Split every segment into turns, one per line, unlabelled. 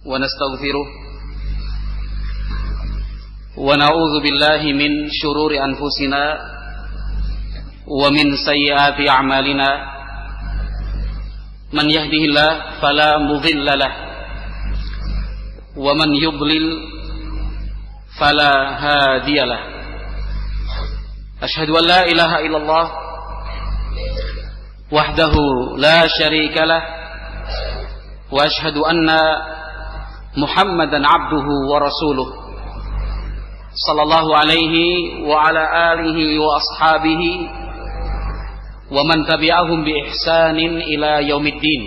ونستغفره ونعوذ بالله من شرور أنفسنا ومن سيئات أعمالنا من يهده الله فلا مضل له ومن يضلل فلا هادي له أشهد أن لا إله إلا الله وحده لا شريك له وأشهد أن محمدا عبده ورسوله صلى الله عليه وعلى آله وأصحابه ومن تبعهم بإحسان إلى يوم الدين.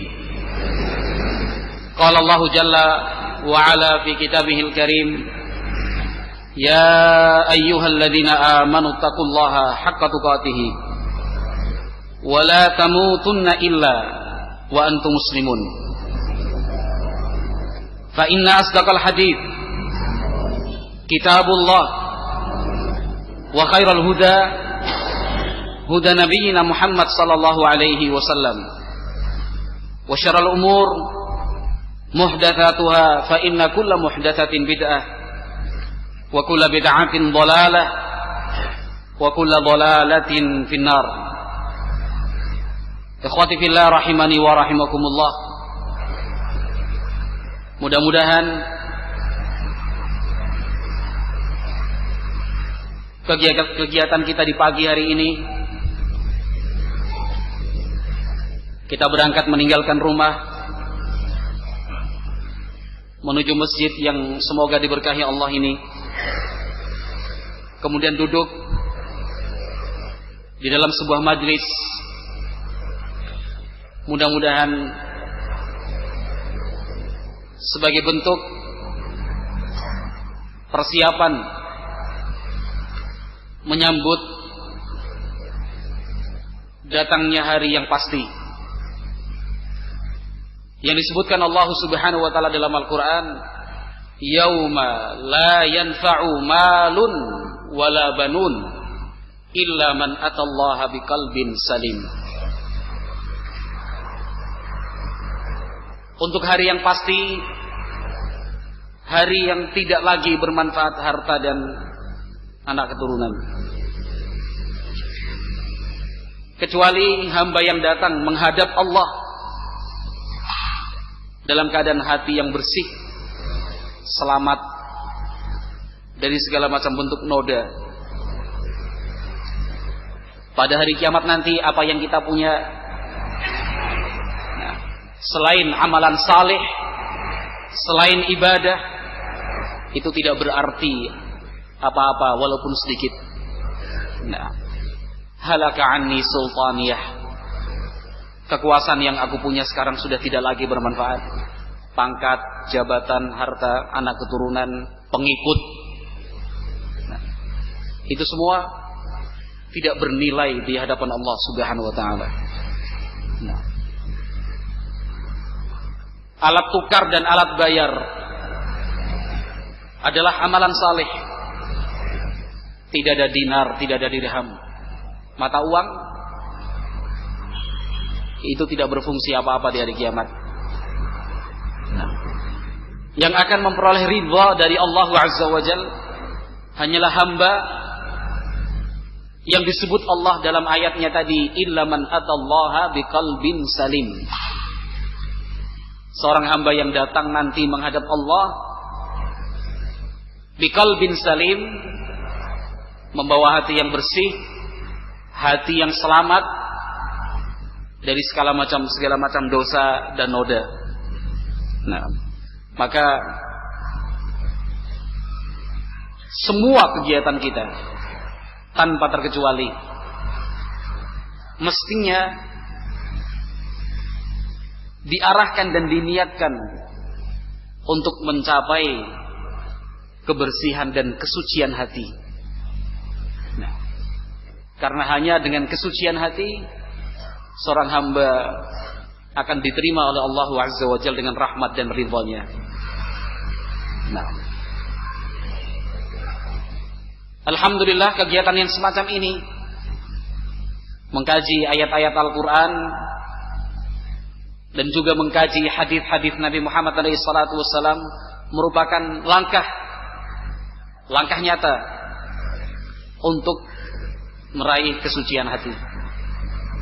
قال الله جل وعلا في كتابه الكريم يا أيها الذين آمنوا اتقوا الله حق تقاته ولا تموتن إلا وأنتم مسلمون فإن أصدق الحديث كتاب الله وخير الهدى هدى نبينا محمد صلى الله عليه وسلم وشر الأمور محدثاتها فإن كل محدثة بدعة وكل بدعة ضلالة وكل ضلالة في النار. Ikhwati fillah rahimani wa rahimakumullah. Mudah-mudahan kegiatan kita di pagi hari ini, kita berangkat meninggalkan rumah menuju masjid yang semoga diberkahi Allah ini, kemudian duduk di dalam sebuah majlis, mudah-mudahan sebagai bentuk persiapan menyambut datangnya hari yang pasti yang disebutkan Allah Subhanahu wa taala dalam Al-Qur'an, yauma la yanfa'u malun wala banun illa man atallaha biqalbin salim. Untuk hari yang pasti, hari yang tidak lagi bermanfaat harta dan anak keturunan, kecuali hamba yang datang menghadap Allah dalam keadaan hati yang bersih, selamat dari segala macam bentuk noda. Pada hari kiamat nanti, apa yang kita punya selain amalan saleh, selain ibadah, itu tidak berarti apa-apa walaupun sedikit. Halaka anni sultaniyah. Kekuasaan yang aku punya sekarang sudah tidak lagi bermanfaat. Pangkat, jabatan, harta, anak keturunan, pengikut, itu semua tidak bernilai di hadapan Allah Subhanahu wa taala. Alat tukar dan alat bayar adalah amalan saleh. Tidak ada dinar, tidak ada dirham. Mata uang itu tidak berfungsi apa-apa di hari kiamat. Yang akan memperoleh ridha dari Allah Azza wa Jal hanyalah hamba yang disebut Allah dalam ayatnya tadi, illa man atallaha biqalbin salim. Seorang hamba yang datang nanti menghadap Allah biqalbin salim, membawa hati yang bersih, hati yang selamat dari segala macam dosa dan noda. Maka semua kegiatan kita tanpa terkecuali mestinya diarahkan dan diniatkan untuk mencapai kebersihan dan kesucian hati. Karena hanya dengan kesucian hati seorang hamba akan diterima oleh Allah Azza wa Jalla dengan rahmat dan ridha-Nya. Alhamdulillah, kegiatan yang semacam ini, mengkaji ayat-ayat Al-Quran, dan juga mengkaji hadis-hadis Nabi Muhammad SAW merupakan langkah nyata untuk meraih kesucian hati.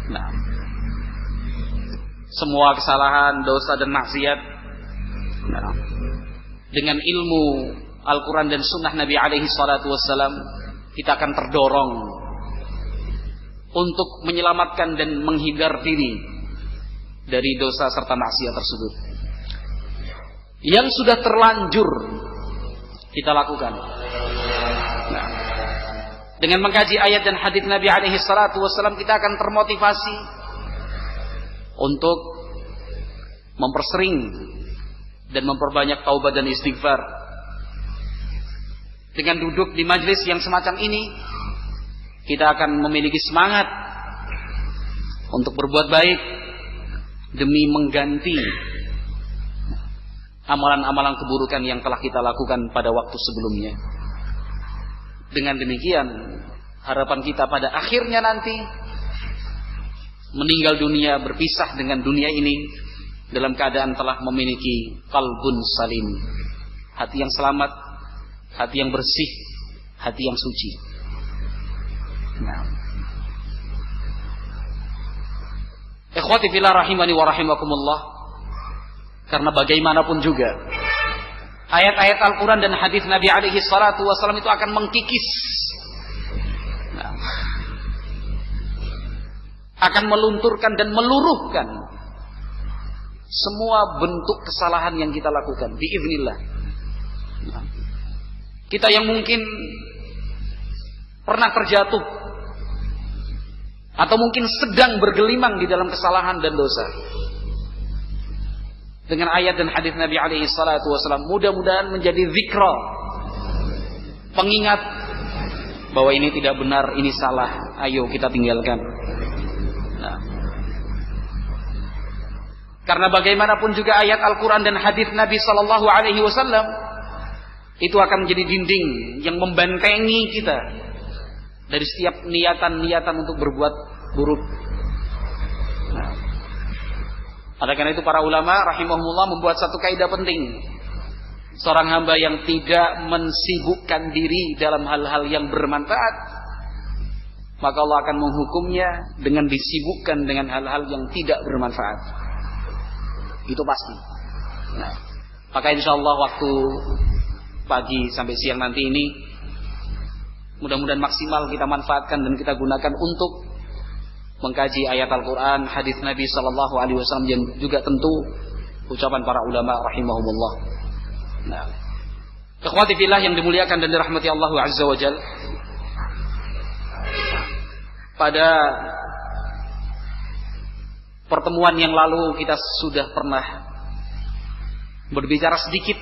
Nah, semua kesalahan, dosa dan maksiat, nah, dengan ilmu Al-Quran dan Sunnah Nabi SAW, kita akan terdorong untuk menyelamatkan dan menghindar diri dari dosa serta maksiat tersebut. Yang sudah terlanjur kita lakukan. Nah, dengan mengkaji ayat dan hadis Nabi SAW, kita akan termotivasi untuk mempersering dan memperbanyak taubat dan istighfar. Dengan duduk di majlis yang semacam ini, kita akan memiliki semangat untuk berbuat baik demi mengganti amalan-amalan keburukan yang telah kita lakukan pada waktu sebelumnya. Dengan demikian, harapan kita pada akhirnya nanti meninggal dunia, berpisah dengan dunia ini dalam keadaan telah memiliki qalbun salim, hati yang selamat, hati yang bersih, hati yang suci. Nah, ikhwati fillah rahimani wa rahimakumullah, karena bagaimanapun juga ayat-ayat Al-Quran dan hadis Nabi SAW itu akan mengkikis, nah, akan melunturkan dan meluruhkan semua bentuk kesalahan yang kita lakukan biiznillah. Nah, kita yang mungkin pernah terjatuh atau mungkin sedang bergelimang di dalam kesalahan dan dosa, dengan ayat dan hadis Nabi SAW mudah-mudahan menjadi zikra, pengingat bahwa ini tidak benar, ini salah, ayo kita tinggalkan. Nah, karena bagaimanapun juga ayat Al-Quran dan hadis Nabi SAW itu akan menjadi dinding yang membentengi kita dari setiap niatan-niatan untuk berbuat buruk. Nah, oleh karena itu para ulama rahimahumullah membuat satu kaidah penting. Seorang hamba yang tidak mensibukkan diri dalam hal-hal yang bermanfaat, maka Allah akan menghukumnya dengan disibukkan dengan hal-hal yang tidak bermanfaat. Itu pasti. Nah, maka insyaallah waktu pagi sampai siang nanti ini mudah-mudahan maksimal kita manfaatkan dan kita gunakan untuk mengkaji ayat Al-Quran, hadis Nabi SAW, yang juga tentu ucapan para ulama rahimahumullah. Nah, ikhwati fillah yang dimuliakan dan dirahmati Allah Azza wa Jalla, pada pertemuan yang lalu kita sudah pernah berbicara sedikit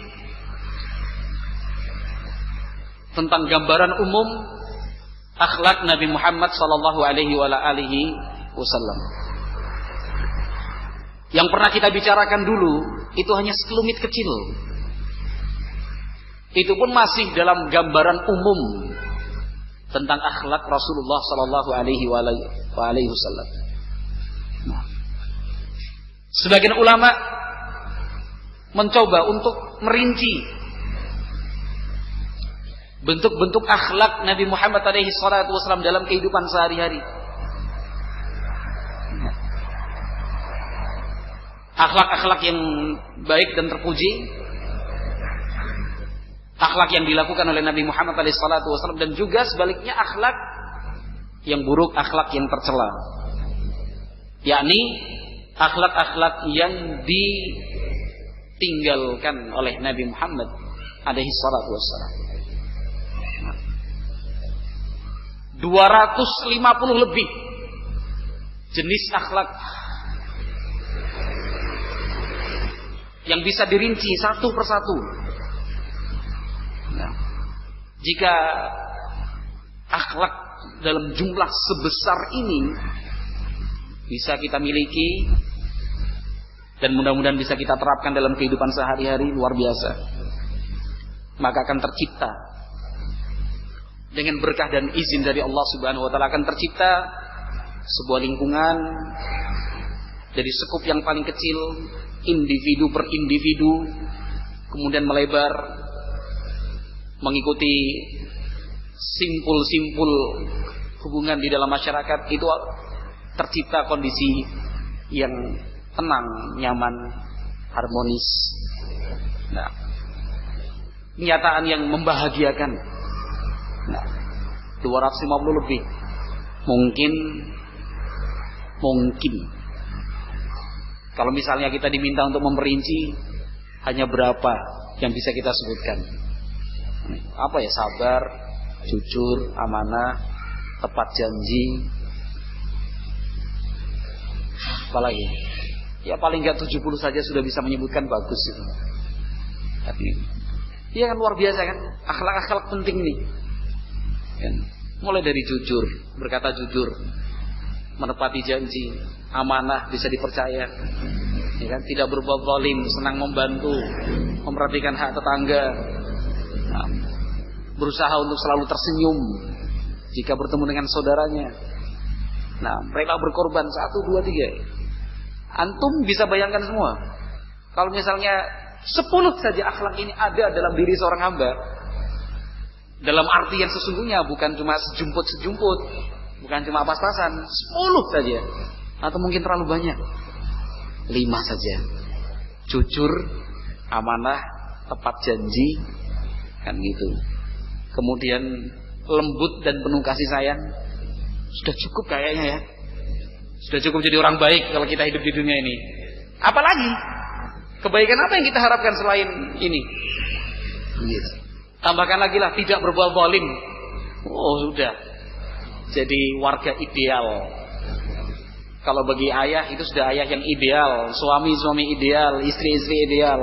tentang gambaran umum akhlak Nabi Muhammad sallallahu alaihi wasallam. Yang pernah kita bicarakan dulu itu hanya sekelumit kecil. Itu pun masih dalam gambaran umum tentang akhlak Rasulullah sallallahu alaihi wasallam. Nah, sebagian ulama mencoba untuk merinci bentuk-bentuk akhlak Nabi Muhammad SAW dalam kehidupan sehari-hari. Akhlak-akhlak yang baik dan terpuji, akhlak yang dilakukan oleh Nabi Muhammad SAW, dan juga sebaliknya akhlak yang buruk, akhlak yang tercela, yakni akhlak-akhlak yang ditinggalkan oleh Nabi Muhammad SAW. 250 lebih jenis akhlak yang bisa dirinci satu persatu. Nah, jika akhlak dalam jumlah sebesar ini bisa kita miliki dan mudah-mudahan bisa kita terapkan dalam kehidupan sehari-hari, luar biasa, maka akan tercipta dengan berkah dan izin dari Allah Subhanahu wa taala, akan tercipta sebuah lingkungan, Dari sekup yang paling kecil, individu per individu, kemudian melebar, mengikuti simpul-simpul hubungan di dalam masyarakat, itu tercipta kondisi yang tenang, nyaman, harmonis. Nah, kenyataan yang membahagiakan. Nah, 250 lebih. Mungkin kalau misalnya kita diminta untuk memperinci, hanya berapa yang bisa kita sebutkan? Apa ya? Sabar, jujur, amanah, tepat janji. Apalagi? Ya paling enggak 70 saja sudah bisa menyebutkan, bagus itu. Tapi iya kan, luar biasa kan? Akhlak-akhlak penting nih. Kan? Mulai dari jujur, berkata jujur, menepati janji, amanah, bisa dipercaya, ya kan? Tidak berbuat zalim, senang membantu, memperhatikan hak tetangga, nah, berusaha untuk selalu tersenyum jika bertemu dengan saudaranya. Nah, mereka berkorban 1, 2, 3. Antum bisa bayangkan semua. Kalau misalnya 10 saja akhlak ini ada dalam diri seorang hamba, dalam arti yang sesungguhnya, bukan cuma sejumput-sejumput, bukan cuma pas-pasan, 10 saja, atau mungkin terlalu banyak, 5 saja. Jujur, amanah, tepat janji, kan gitu. Kemudian lembut dan penuh kasih sayang, sudah cukup kayaknya ya. Sudah cukup jadi orang baik kalau kita hidup di dunia ini. Apalagi kebaikan apa yang kita harapkan selain ini? Gitu. Tambahkan lagi lah, tidak berbuat zalim. Oh sudah, jadi warga ideal. Kalau bagi ayah, itu sudah ayah yang ideal, suami ideal, istri ideal,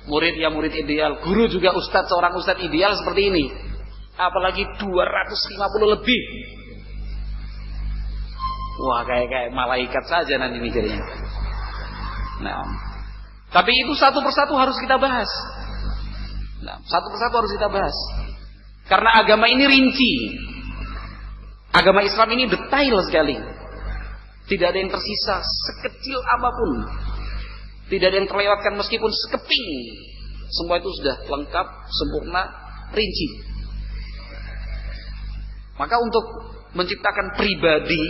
murid ideal, guru juga ustadz, seorang ustadz ideal seperti ini. Apalagi 250 lebih. Wah, kayak malaikat saja nanti mikirnya. Nah, tapi itu satu persatu harus kita bahas. Nah, satu persatu harus kita bahas. Karena agama ini rinci. Agama Islam ini detail sekali. Tidak ada yang tersisa sekecil apapun. Tidak ada yang terlewatkan meskipun sekeping. Semua itu sudah lengkap, sempurna, rinci. Maka untuk menciptakan pribadi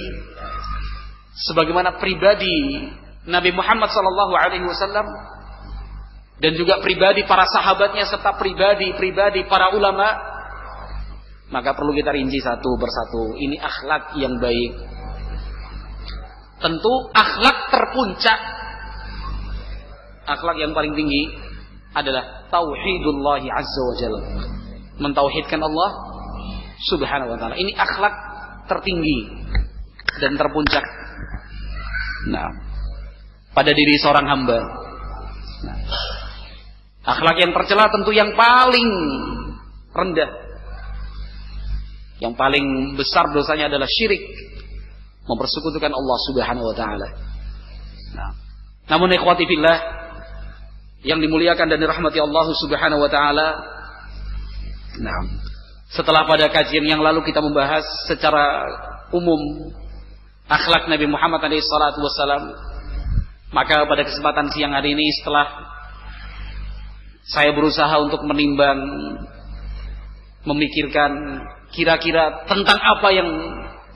sebagaimana pribadi Nabi Muhammad SAW dan juga pribadi para sahabatnya serta pribadi para ulama, maka perlu kita rinci satu persatu. Ini akhlak yang baik. Tentu akhlak terpuncak, akhlak yang paling tinggi adalah tauhidullah azza wa jalla, mentauhidkan Allah subhanahu wa ta'ala. Ini akhlak tertinggi dan terpuncak, nah, pada diri seorang hamba. Nah, akhlak yang tercela tentu yang paling rendah, yang paling besar dosanya adalah syirik, mempersekutukan Allah subhanahu wa ta'ala. Nah, namun ikhwati fillah yang dimuliakan dan dirahmati Allah subhanahu wa ta'ala, nah, setelah pada kajian yang lalu kita membahas secara umum akhlak Nabi Muhammad SAW, maka pada kesempatan siang hari ini, setelah saya berusaha untuk menimbang, memikirkan kira-kira tentang apa yang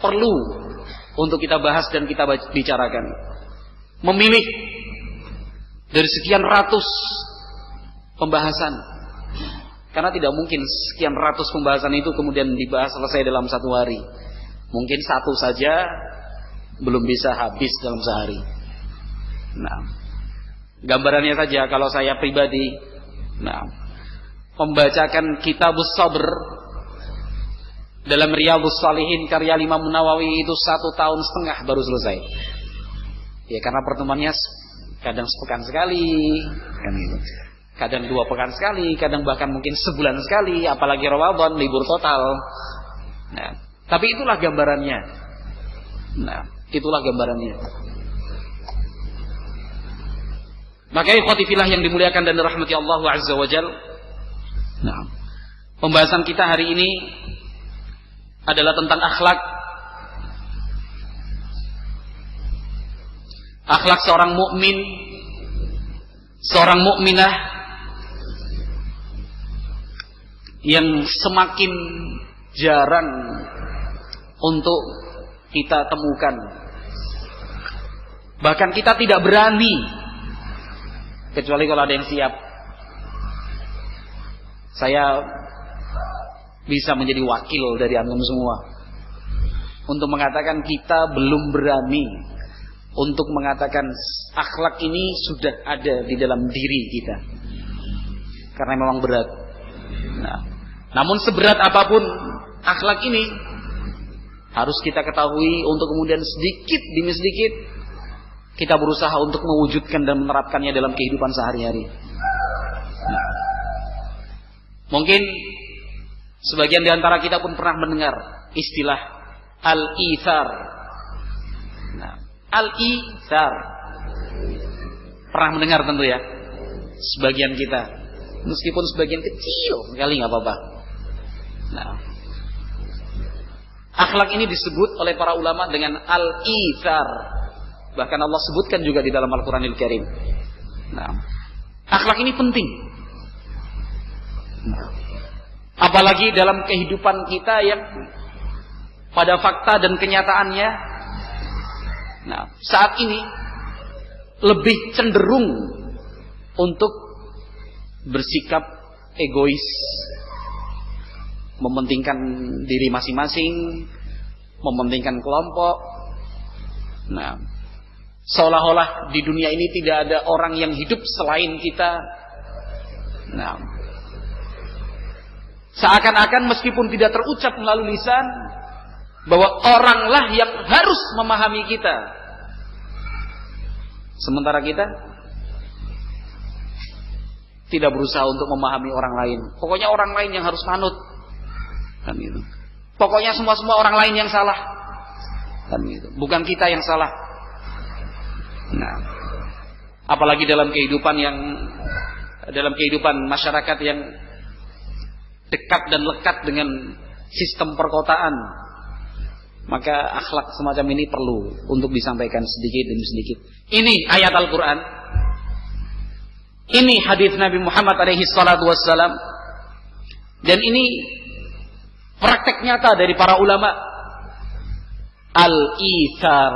perlu untuk kita bahas dan kita bicarakan, memilih dari sekian ratus pembahasan, karena tidak mungkin sekian ratus pembahasan itu kemudian dibahas selesai dalam satu hari. Mungkin satu saja belum bisa habis dalam sehari. Nah, gambarannya saja kalau saya pribadi, nah, membacakan Kitabus Sabr dalam Riyadhus Shalihin karya Imam Nawawi itu 1,5 tahun baru selesai. Ya karena pertemuannya kadang sepekan sekali, kan gitu. Kadang 2 pekan sekali, kadang bahkan mungkin sebulan sekali, apalagi Ramadan libur total. Nah, tapi itulah gambarannya. Nah, itulah gambarannya. Maka ikhwati fillah yang dimuliakan dan dirahmati Allah azza wa jalla. Nah, pembahasan kita hari ini adalah tentang akhlak. akhlak seorang mukmin, seorang mukminah yang semakin jarang untuk kita temukan. Bahkan kita tidak berani, kecuali kalau ada yang siap. Saya bisa menjadi wakil dari antum semua untuk mengatakan kita belum berani untuk mengatakan akhlak ini sudah ada di dalam diri kita, karena memang berat. Nah, namun seberat apapun akhlak ini, harus kita ketahui untuk kemudian sedikit demi sedikit kita berusaha untuk mewujudkan dan menerapkannya dalam kehidupan sehari-hari. Nah, mungkin sebagian di antara kita pun pernah mendengar istilah al-ithar. Nah, al-ithar pernah mendengar tentu ya, sebagian kita, meskipun sebagian kecil sekali, nggak apa-apa. Nah, akhlak ini disebut oleh para ulama dengan al-ithar. Bahkan Allah sebutkan juga di dalam Al-Quranil Karim. Nah, akhlak ini penting. Nah, apalagi dalam kehidupan kita yang pada fakta dan kenyataannya, nah, saat ini lebih cenderung untuk bersikap egois, mementingkan diri masing-masing, mementingkan kelompok. Nah, seolah-olah di dunia ini tidak ada orang yang hidup selain kita. Nah, seakan-akan meskipun tidak terucap melalui lisan, bahwa oranglah yang harus memahami kita, sementara kita tidak berusaha untuk memahami orang lain. Pokoknya orang lain yang harus manut, kan gitu. Pokoknya semua orang lain yang salah, kan gitu. Bukan kita yang salah. Nah, apalagi dalam kehidupan masyarakat yang dekat dan lekat dengan sistem perkotaan, maka akhlak semacam ini perlu untuk disampaikan sedikit demi sedikit. Ini ayat Al-Quran, ini hadis Nabi Muhammad alaihi salatu wassalam, dan ini praktek nyata dari para ulama. Al-ithar.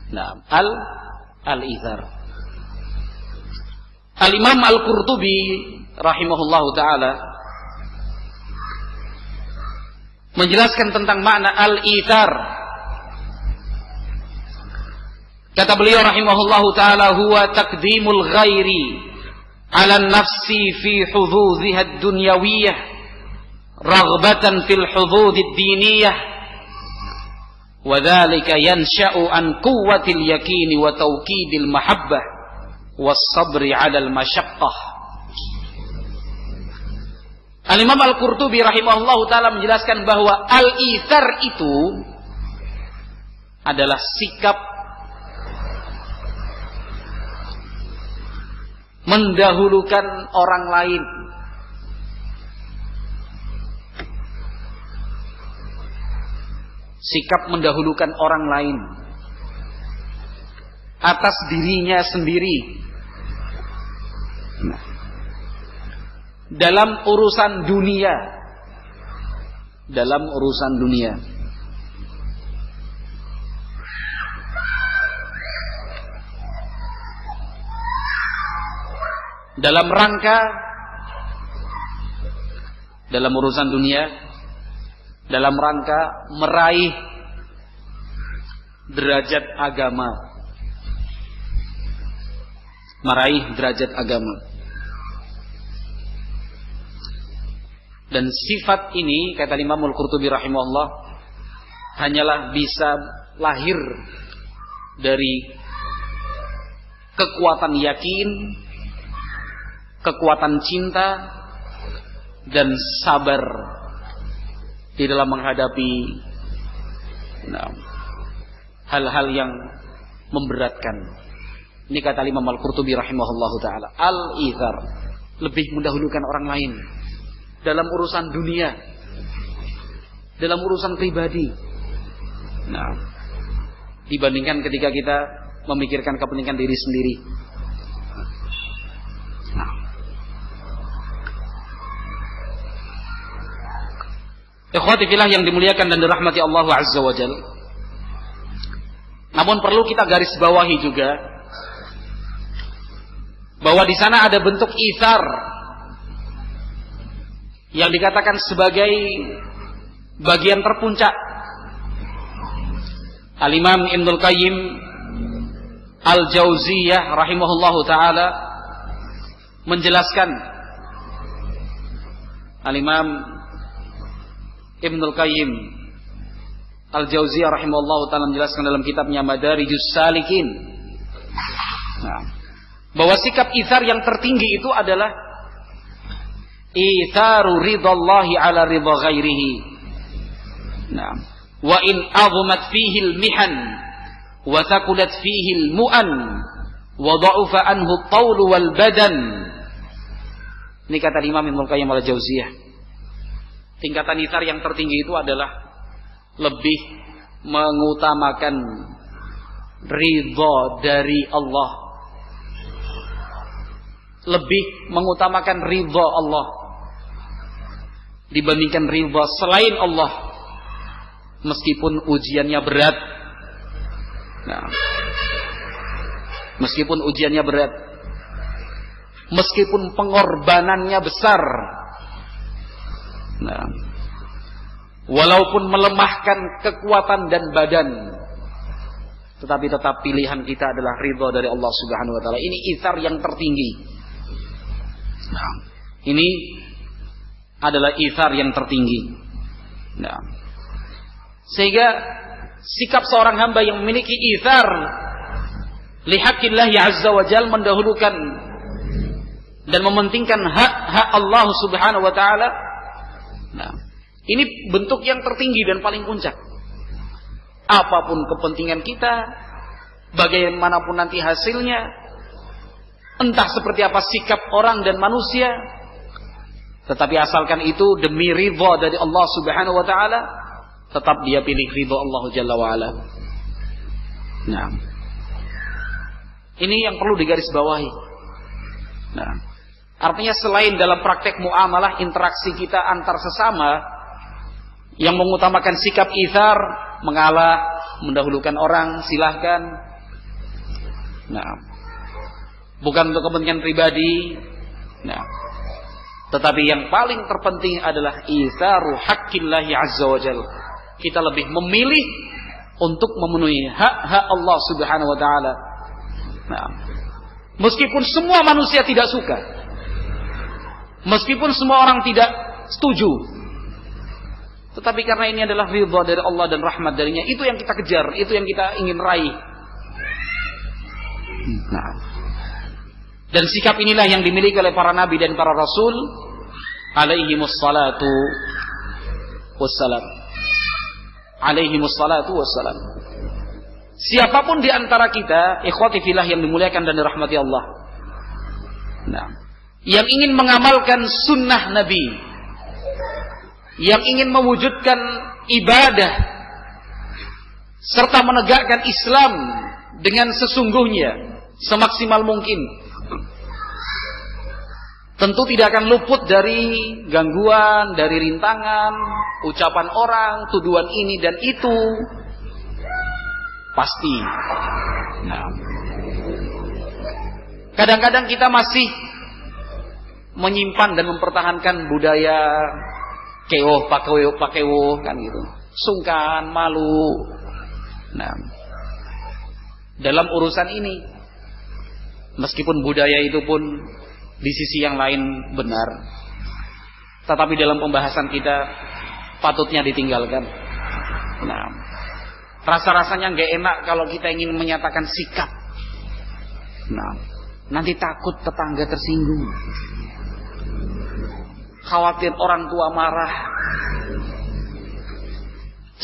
Nah, al-ithar. Al-Imam Al-Qurtubi rahimahullahu ta'ala menjelaskan tentang makna al-ithar. Kata beliau rahimahullahu ta'ala, huwa taqdimul ghairi ala nafsi fi hududhiha ad-dunyawiyah raghbatan fil hudud ad-diniyah, wa dhalika yansha'u an quwwatil yaqini wa tawkidil mahabbah was sabri 'ala al-masyaqqah. Al-Imam Al-Qurtubi rahimahullahu ta'ala menjelaskan bahwa al-ithar itu adalah sikap mendahulukan orang lain, sikap mendahulukan orang lain atas dirinya sendiri. Nah, dalam urusan dunia, dalam urusan dunia. Dalam rangka, dalam urusan dunia, dalam rangka meraih derajat agama, meraih derajat agama. Dan sifat ini, kata Imam Al-Qurtubi rahimahullah, hanyalah bisa lahir dari kekuatan yakin, kekuatan cinta, dan sabar di dalam menghadapi hal-hal yang memberatkan. Ini kata Imam Al-Qurtubi rahimahullahu ta'ala, al-ithar, lebih mendahulukan orang lain dalam urusan dunia, dalam urusan pribadi. Nah, dibandingkan ketika kita memikirkan kepentingan diri sendiri. Nah. Ikhwati fillah yang dimuliakan dan dirahmati Allah Azza wa Jalla. Namun perlu kita garis bawahi juga bahwa di sana ada bentuk itsar yang dikatakan sebagai bagian terpuncak. Al-Imam Ibnul Qayyim Al-Jauziyah rahimahullahu taala menjelaskan, Al-Imam Ibnul Qayyim Al-Jauziyah rahimahullahu taala menjelaskan dalam kitabnya Madarijus Salikin, bahwa sikap itsar yang tertinggi itu adalah itsaru ridallahi ala ridha ghairihi. Wa in azumat fihi al-mihan wa thaqulat fihi al-mu'an wa dha'ufa anhu at-tawl wal badan. Ini kata Imam Ibnu Qayyim Al-Jauziyah. Tingkatan itsar yang tertinggi itu adalah lebih mengutamakan ridha dari Allah, lebih mengutamakan ridha Allah dibandingkan ridha selain Allah, meskipun ujiannya berat. Meskipun ujiannya berat, meskipun pengorbanannya besar, walaupun melemahkan kekuatan dan badan, tetapi tetap pilihan kita adalah ridha dari Allah Subhanahu wa taala. Ini itsar yang tertinggi. Ini adalah itsar yang tertinggi. Sehingga sikap seorang hamba yang memiliki itsar lihaqqillah azza wa jalla, mendahulukan dan mementingkan hak Allah Subhanahu wa taala. Ini bentuk yang tertinggi dan paling puncak. Apapun kepentingan kita, bagaimanapun nanti hasilnya, entah seperti apa sikap orang dan manusia, tetapi asalkan itu demi ridha dari Allah Subhanahu wa taala, tetap dia pilih ridha Allah Jalla wa ala. Ini yang perlu digarisbawahi. Artinya selain dalam praktek muamalah, interaksi kita antar sesama yang mengutamakan sikap itsar, mengalah, mendahulukan orang, silahkan. Bukan untuk kepentingan pribadi. Tetapi yang paling terpenting adalah itsaru haqqillahi azza wa jalla. Kita lebih memilih untuk memenuhi hak-hak Allah Subhanahu wa taala. Meskipun semua manusia tidak suka, meskipun semua orang tidak setuju, tetapi karena ini adalah ridha dari Allah dan rahmat darinya, itu yang kita kejar, itu yang kita ingin raih. Dan sikap inilah yang dimiliki oleh para nabi dan para rasul alaihimus salatu wassalam. Alaihimus salatu wassalam. Siapapun di antara kita, ikhwati fillah yang dimuliakan dan dirahmati Allah, yang ingin mengamalkan sunnah Nabi, yang ingin mewujudkan ibadah serta menegakkan Islam dengan sesungguhnya, semaksimal mungkin, tentu tidak akan luput dari gangguan, dari rintangan, ucapan orang, tuduhan ini dan itu. Pasti. Kadang-kadang kita masih menyimpan dan mempertahankan budaya kewoh pakewoh kan gitu. Sungkan, malu. Dalam urusan ini, meskipun budaya itu pun di sisi yang lain benar, tetapi dalam pembahasan kita patutnya ditinggalkan. Rasa-rasanya gak enak kalau kita ingin menyatakan sikap. Nanti takut tetangga tersinggung, khawatir orang tua marah,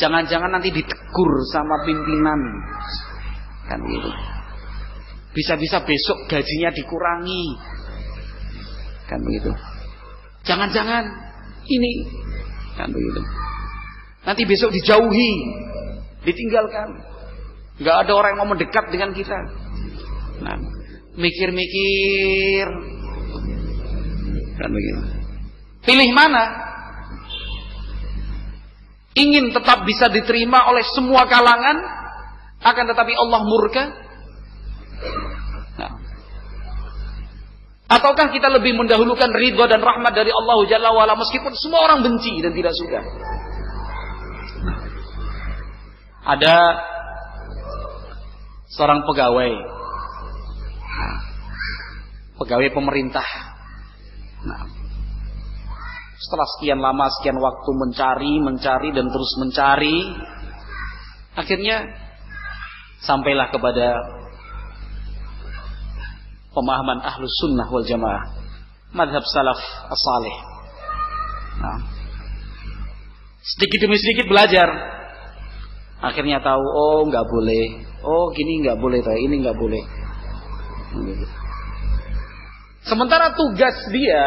jangan-jangan nanti ditegur sama pimpinan, kan gitu. Bisa-bisa besok gajinya dikurangi, kan begitu. Jangan-jangan ini, kan begitu. Nanti besok dijauhi, ditinggalkan. Nggak ada orang yang mau mendekat dengan kita. Nah, mikir-mikir kan begitu. Pilih mana? Ingin tetap bisa diterima oleh semua kalangan, akan tetapi Allah murka? Nah. Ataukah kita lebih mendahulukan ridha dan rahmat dari Allah Jalla wa'ala meskipun semua orang benci dan tidak suka? Ada seorang pegawai pemerintah. Nah, setelah sekian lama, sekian waktu mencari dan terus mencari, akhirnya sampailah kepada pemahaman ahlus sunnah wal jamaah, madhab salaf as-salih. Nah, sedikit demi sedikit belajar, akhirnya tahu, oh nggak boleh, oh gini nggak boleh, ini nggak boleh. Sementara tugas dia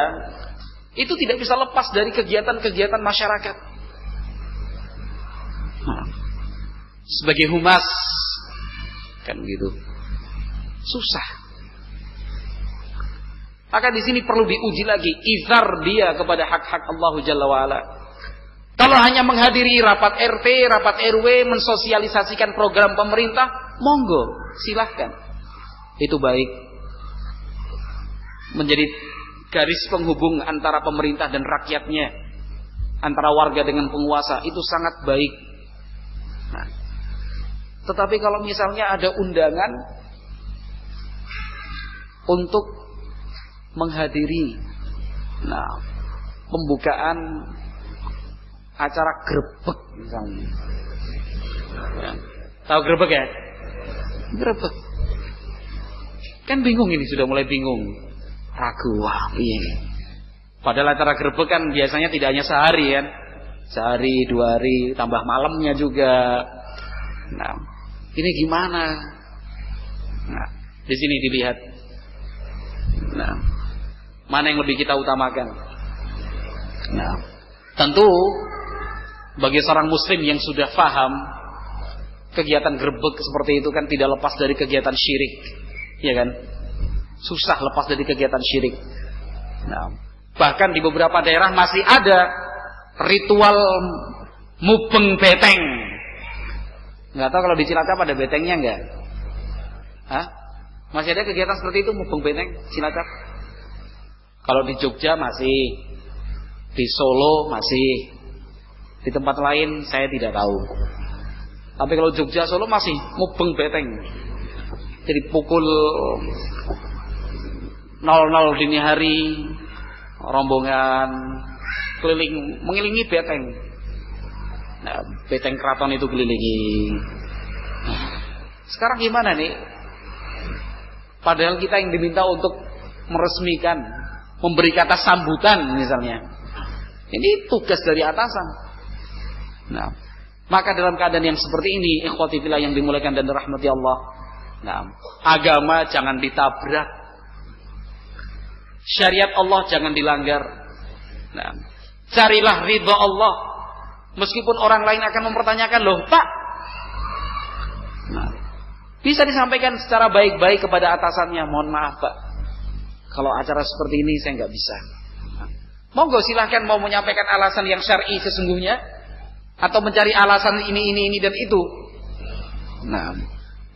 itu tidak bisa lepas dari kegiatan-kegiatan masyarakat. Nah, sebagai humas kan gitu, susah. Maka di sini perlu diuji lagi izar dia kepada hak-hak Allah Jalla wa'ala. Kalau hanya menghadiri rapat RT, rapat RW, mensosialisasikan program pemerintah, monggo, silahkan. Itu baik. Menjadi garis penghubung antara pemerintah dan rakyatnya, antara warga dengan penguasa, itu sangat baik. Nah, tetapi kalau misalnya ada undangan untuk menghadiri pembukaan acara grebek misalnya. Ya. Tahu grebek ya? Grebek. Kan bingung ini, sudah mulai bingung. Ragu, wah ini. Padahal acara grebek kan biasanya tidak hanya sehari kan. Sehari, 2 hari, tambah malamnya juga. Nah, ini gimana? Nah, di sini dilihat. Nah, mana yang lebih kita utamakan? Nah, tentu bagi seorang muslim yang sudah faham, kegiatan grebek seperti itu kan tidak lepas dari kegiatan syirik, ya kan? Susah lepas dari kegiatan syirik. Nah, bahkan di beberapa daerah masih ada ritual mubeng beteng. Nggak tahu kalau di Cilacap ada betengnya nggak? Hah? Masih ada kegiatan seperti itu, mubeng beteng Cilacap? Kalau di Jogja masih, di Solo masih, di tempat lain saya tidak tahu. Tapi kalau Jogja, Solo masih mubeng beteng. Jadi pukul 00 dini hari, rombongan keliling mengelilingi beteng. Nah, beteng keraton itu kelilingi. Sekarang gimana nih? Padahal kita yang diminta untuk meresmikan, memberi kata sambutan misalnya. Ini tugas dari atasan. Nah, maka dalam keadaan yang seperti ini, ikhwati fillah yang dimuliakan dan dirahmati Allah, nah, agama jangan ditabrak, syariat Allah jangan dilanggar. Nah, carilah ridha Allah, meskipun orang lain akan mempertanyakan, loh Pak, nah, bisa disampaikan secara baik-baik kepada atasannya, mohon maaf Pak, kalau acara seperti ini saya nggak bisa. Nah, monggo silahkan mau menyampaikan alasan yang syar'i sesungguhnya, atau mencari alasan ini dan itu. Nah,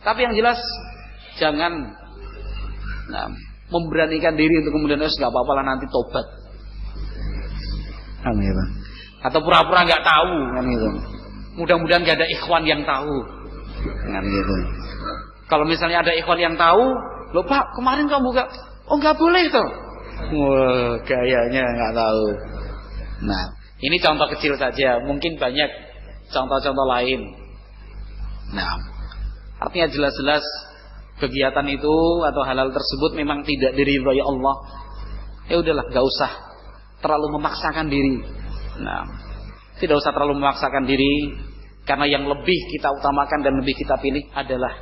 tapi yang jelas jangan memberanikan diri untuk kemudian nggak apa-apa lah nanti tobat. Amin. Atau pura-pura nggak tahu kan gitu. Mudah-mudahan nggak ada ikhwan yang tahu. Kan gitu. Kalau misalnya ada ikhwan yang tahu, loh Pak kemarin kamu buka, oh nggak boleh tuh. Wah, gayanya nggak tahu. Nah, ini contoh kecil saja, mungkin banyak contoh-contoh lain. Nah, artinya jelas-jelas kegiatan itu atau hal-hal tersebut memang tidak diridhai Allah. Ya udahlah, gak usah terlalu memaksakan diri. Nah, tidak usah terlalu memaksakan diri, karena yang lebih kita utamakan dan lebih kita pilih adalah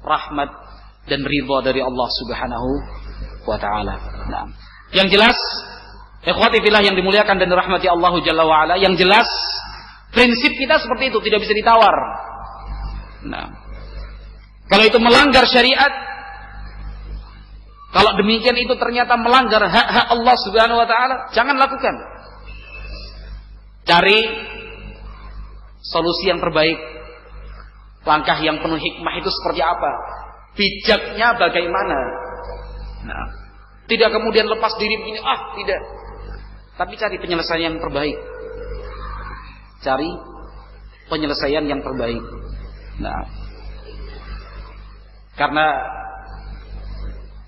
rahmat dan ridha dari Allah Subhanahu wa taala. Nah, yang jelas, ikhwati fillah yang dimuliakan dan dirahmati Allah Jalla wa ala, yang jelas prinsip kita seperti itu, tidak bisa ditawar. Nah, Kalau itu melanggar syariat, kalau demikian itu ternyata melanggar hak-hak Allah Subhanahu wa taala, jangan lakukan. Cari solusi yang terbaik. Langkah yang penuh hikmah itu seperti apa? Bijaknya bagaimana? Nah, tidak kemudian lepas diri begini, tidak. Tapi cari penyelesaian yang terbaik. Cari penyelesaian yang terbaik. Nah, karena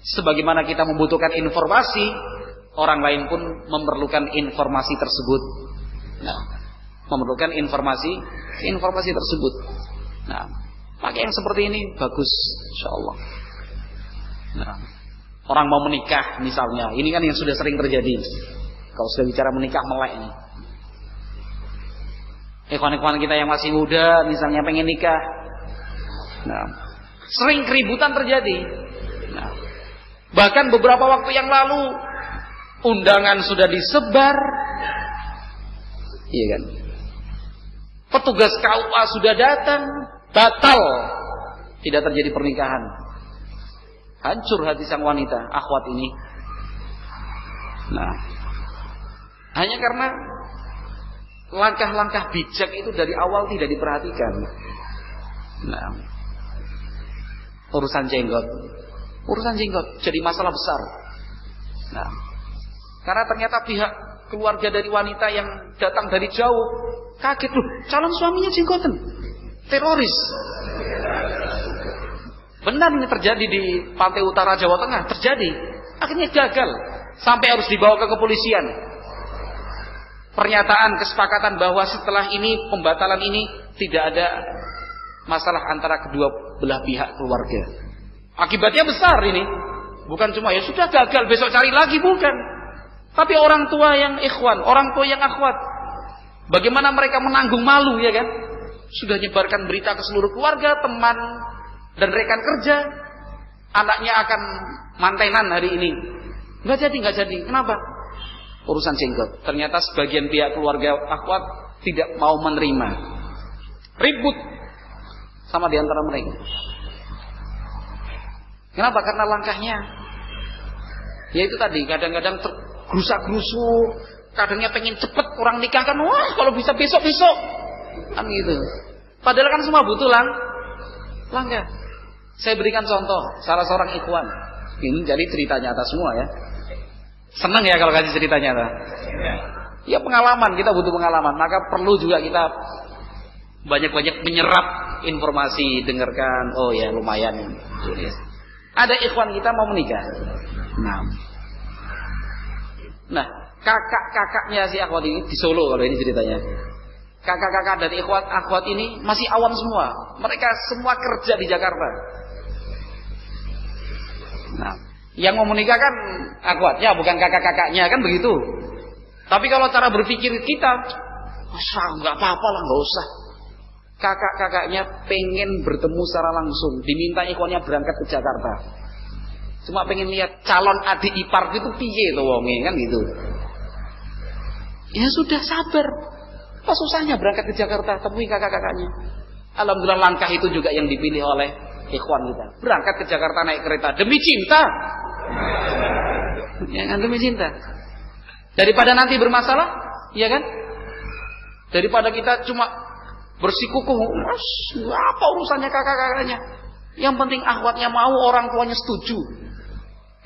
sebagaimana kita membutuhkan informasi, orang lain pun memerlukan informasi tersebut. Nah, memerlukan informasi tersebut. Nah, pakai yang seperti ini bagus, insyaallah. Nah, orang mau menikah misalnya, ini kan yang sudah sering terjadi. Kalau sudah bicara menikah melek ini. Ikhwan-ikhwan kita yang masih muda misalnya pengen nikah. Nah, sering keributan terjadi. Nah, bahkan beberapa waktu yang lalu undangan sudah disebar. Iya kan? Petugas KUA sudah datang, batal. Tidak terjadi pernikahan. Hancur hati sang wanita, akhwat ini. Nah, hanya karena langkah-langkah bijak itu dari awal tidak diperhatikan. Nah, urusan jenggot jadi masalah besar. Nah, karena ternyata pihak keluarga dari wanita yang datang dari jauh kaget, loh, calon suaminya jenggotan, teroris. Benar ini terjadi di pantai utara Jawa Tengah, terjadi. Akhirnya gagal, sampai harus dibawa ke kepolisian. Pernyataan kesepakatan bahwa setelah ini pembatalan ini tidak ada masalah antara kedua belah pihak keluarga. Akibatnya besar ini. Bukan cuma ya sudah gagal besok cari lagi, bukan. Tapi orang tua yang ikhwan, orang tua yang akhwat, bagaimana mereka menanggung malu, ya kan? Sudah nyebarkan berita ke seluruh keluarga, teman dan rekan kerja, anaknya akan mantenan hari ini. Nggak jadi. Kenapa? Urusan jenggot. Ternyata sebagian pihak keluarga akhwat tidak mau menerima. Ribut sama di antara mereka. Kenapa? Karena langkahnya yaitu tadi, kadang-kadang tergerusak-gerusu, kadangnya pengen cepet orang nikahkan, wah kalau bisa besok-besok kan gitu. Padahal kan semua butuh langkah. Saya berikan contoh salah seorang ikhwan. Ini jadi cerita nyata semua ya. Senang ya kalau kasih cerita nyata. Ya pengalaman, kita butuh pengalaman. Maka perlu juga kita banyak-banyak menyerap informasi, dengarkan. Oh ya lumayan. Ada ikhwan kita mau menikah. Nah, kakak-kakaknya si akhwat ini di Solo kalau ini ceritanya. Kakak-kakak dan akhwat ini masih awam semua. Mereka semua kerja di Jakarta. Nah, yang mau menikah kan akhwatnya, bukan kakak-kakaknya, kan begitu. Tapi kalau cara berpikir kita, nggak apa-apa lah, nggak usah. Kakak-kakaknya pengen bertemu secara langsung, diminta ikhwannya berangkat ke Jakarta. Cuma pengen lihat calon adik ipar itu piye to wonge, kan gitu. Ya sudah, sabar. Apa susahnya berangkat ke Jakarta, temui kakak-kakaknya. Alhamdulillah langkah itu juga yang dipilih oleh ikhwan kita. Berangkat ke Jakarta naik kereta demi cinta. Ya kan, demi cinta. Daripada nanti bermasalah, ya kan? Daripada kita cuma bersikukuh, apa urusannya kakak-kakaknya? Yang penting akhwatnya mau, orang tuanya setuju.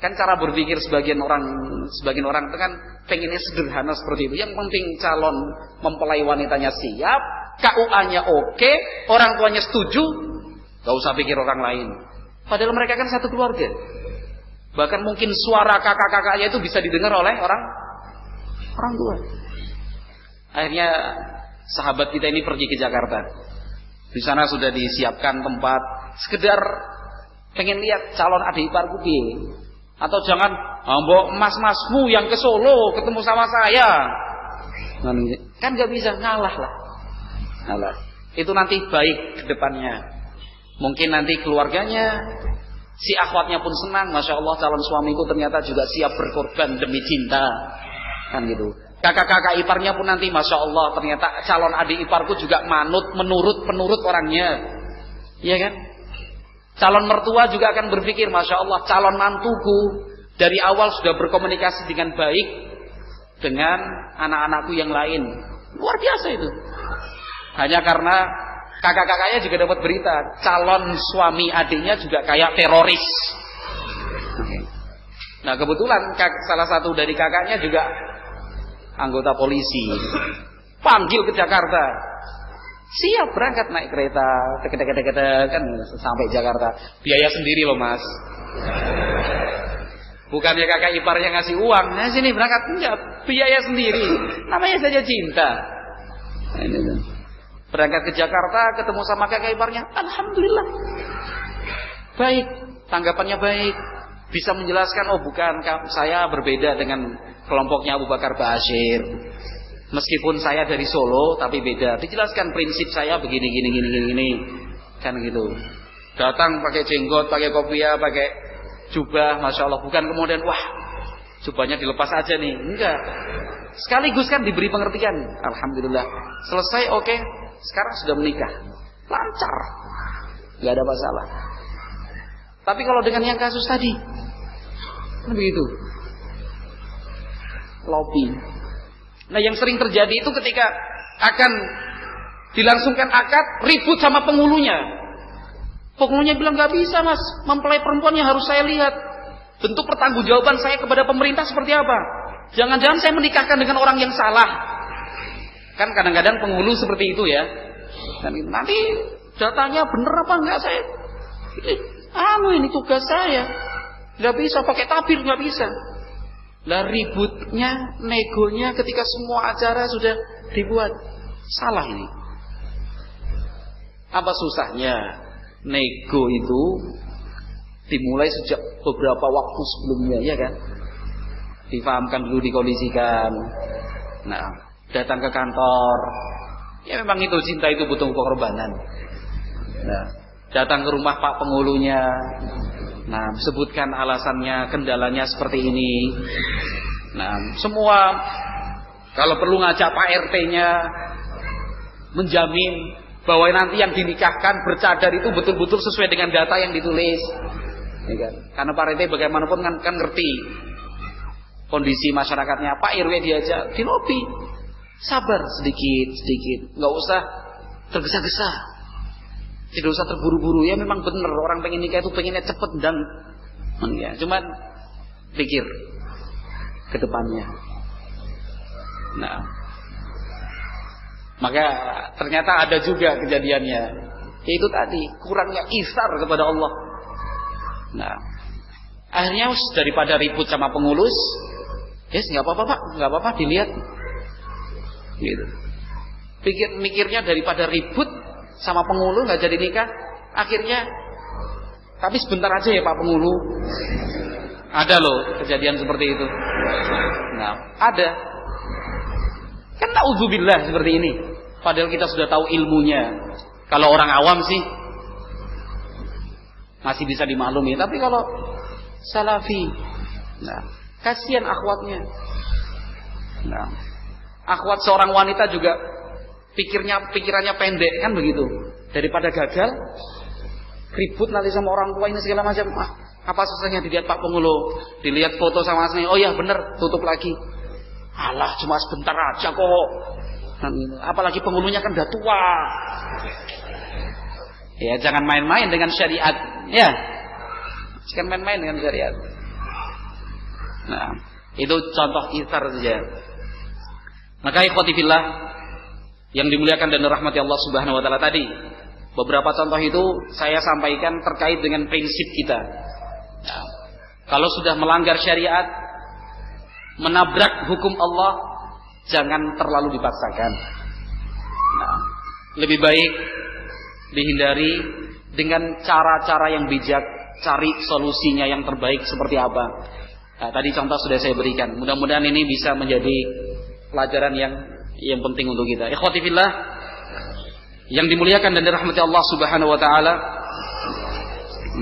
Kan cara berpikir sebagian orang itu kan pengennya sederhana seperti itu. Yang penting calon mempelai wanitanya siap, KUA-nya oke, orang tuanya setuju, gak usah pikir orang lain. Padahal mereka kan satu keluarga. Bahkan mungkin suara kakak-kakaknya itu bisa didengar oleh orang tua. Akhirnya sahabat kita ini pergi ke Jakarta. Di sana sudah disiapkan tempat, sekedar pengen lihat calon adik iparku piye. Atau jangan mbok mas-masmu yang ke Solo ketemu sama saya. Kan gak bisa, ngalah. Itu nanti baik ke depannya. Mungkin nanti keluarganya, si akhwatnya pun senang, Masya Allah calon suamiku ternyata juga siap berkorban demi cinta. Kan gitu. Kakak-kakak iparnya pun nanti Masya Allah ternyata calon adik iparku juga menurut orangnya. Iya kan? Calon mertua juga akan berpikir, Masya Allah, calon mantuku dari awal sudah berkomunikasi dengan baik dengan anak-anakku yang lain. Luar biasa itu. Hanya karena kakak-kakaknya juga dapat berita, calon suami adiknya juga kayak teroris. Nah kebetulan salah satu dari kakaknya juga anggota polisi. Panggil ke Jakarta. Siap berangkat naik kereta, kan sampai Jakarta. Biaya sendiri loh mas. Bukannya kakak iparnya ngasih uang, nah sini berangkat, enggak, biaya sendiri. Namanya saja cinta. Berangkat ke Jakarta, ketemu sama kakak iparnya, alhamdulillah. Baik, tanggapannya baik. Bisa menjelaskan, oh bukan, saya berbeda dengan kelompoknya Abu Bakar Ba'asyir. Meskipun saya dari Solo, tapi beda. Dijelaskan prinsip saya begini, gini. Kan gitu. Datang pakai jenggot, pakai kopiah, pakai jubah, Masya Allah. Bukan kemudian, wah, jubahnya dilepas aja nih. Enggak. Sekaligus kan diberi pengertian. Alhamdulillah. Selesai, oke. Sekarang sudah menikah. Lancar. Enggak ada masalah. Tapi kalau dengan yang kasus tadi, begitu. Lobby. Nah yang sering terjadi itu ketika akan dilangsungkan akad, ribut sama penghulunya. Penghulunya bilang, gak bisa mas, mempelai perempuannya harus saya lihat. Bentuk pertanggungjawaban saya kepada pemerintah seperti apa? Jangan-jangan saya menikahkan dengan orang yang salah. Kan kadang-kadang penghulu seperti itu ya. Dan nanti datanya bener apa enggak saya? Ini tugas saya. Gak bisa pakai tabir, gak bisa. Lah ributnya, negonya ketika semua acara sudah dibuat. Salah ini. Apa susahnya? Nego itu dimulai sejak beberapa waktu sebelumnya, ya kan? Difahamkan dulu, dikondisikan. Nah, datang ke kantor. Ya memang itu cinta itu butuh pengorbanan. Nah, datang ke rumah Pak penghulunya. Nah, sebutkan alasannya, kendalanya seperti ini. Nah, semua kalau perlu ngajak Pak RT-nya menjamin bahwa nanti yang dinikahkan bercadar itu betul-betul sesuai dengan data yang ditulis. Ya kan? Karena Pak RT bagaimanapun kan ngerti kondisi masyarakatnya. Pak RW diajak di lobi. Sabar sedikit, nggak usah tergesa-gesa. Tidak usah terburu-buru. Ya memang benar orang pengen nikah itu pengennya cepet dan ya, cuman pikir ke depannya. Nah, maka ternyata ada juga kejadiannya. Yaitu tadi kurangnya isar kepada Allah. Nah, akhirnya daripada ribut sama pengurus, yes nggak apa-apa pak, nggak apa-apa dilihat. Gitu. Mikirnya daripada ribut sama penghulu nggak jadi nikah, akhirnya tapi sebentar aja ya Pak penghulu. Ada loh kejadian seperti itu. Nah, ada. Kan naudzubillah seperti ini. Padahal kita sudah tahu ilmunya. Kalau orang awam sih masih bisa dimaklumi, tapi kalau salafi, nah, kasihan akhwatnya. Nah, akhwat seorang wanita juga pikirannya pendek kan begitu. Daripada gagal ribut nanti sama orang tua ini segala macam. Apa susahnya dilihat Pak penghulu, dilihat foto sama asli. Oh ya bener, tutup lagi. Alah cuma sebentar aja kok. Apalagi penghulunya kan udah tua. Ya jangan main-main dengan syariat. Ya, jangan main-main dengan syariat. Nah, itu contoh isar saja. Maka ikhwati fillah yang dimuliakan dan dirahmati Allah Subhanahu wa taala tadi, beberapa contoh itu saya sampaikan terkait dengan prinsip kita. Nah, kalau sudah melanggar syariat, menabrak hukum Allah, jangan terlalu dipaksakan. Nah, lebih baik dihindari dengan cara-cara yang bijak, cari solusinya yang terbaik seperti apa. Nah, tadi contoh sudah saya berikan. Mudah-mudahan ini bisa menjadi pelajaran yang penting untuk kita. Ikhwati fillah yang dimuliakan dan dirahmati Allah Subhanahu wa taala.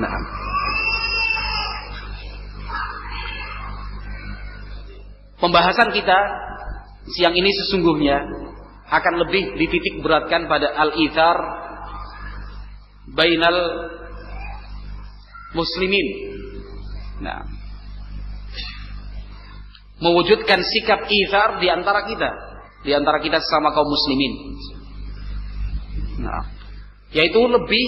Nah, pembahasan kita siang ini sesungguhnya akan lebih dititik beratkan pada al-ithar bainal muslimin. Nah, mewujudkan sikap itsar di antara kita sesama kaum muslimin. Nah, yaitu lebih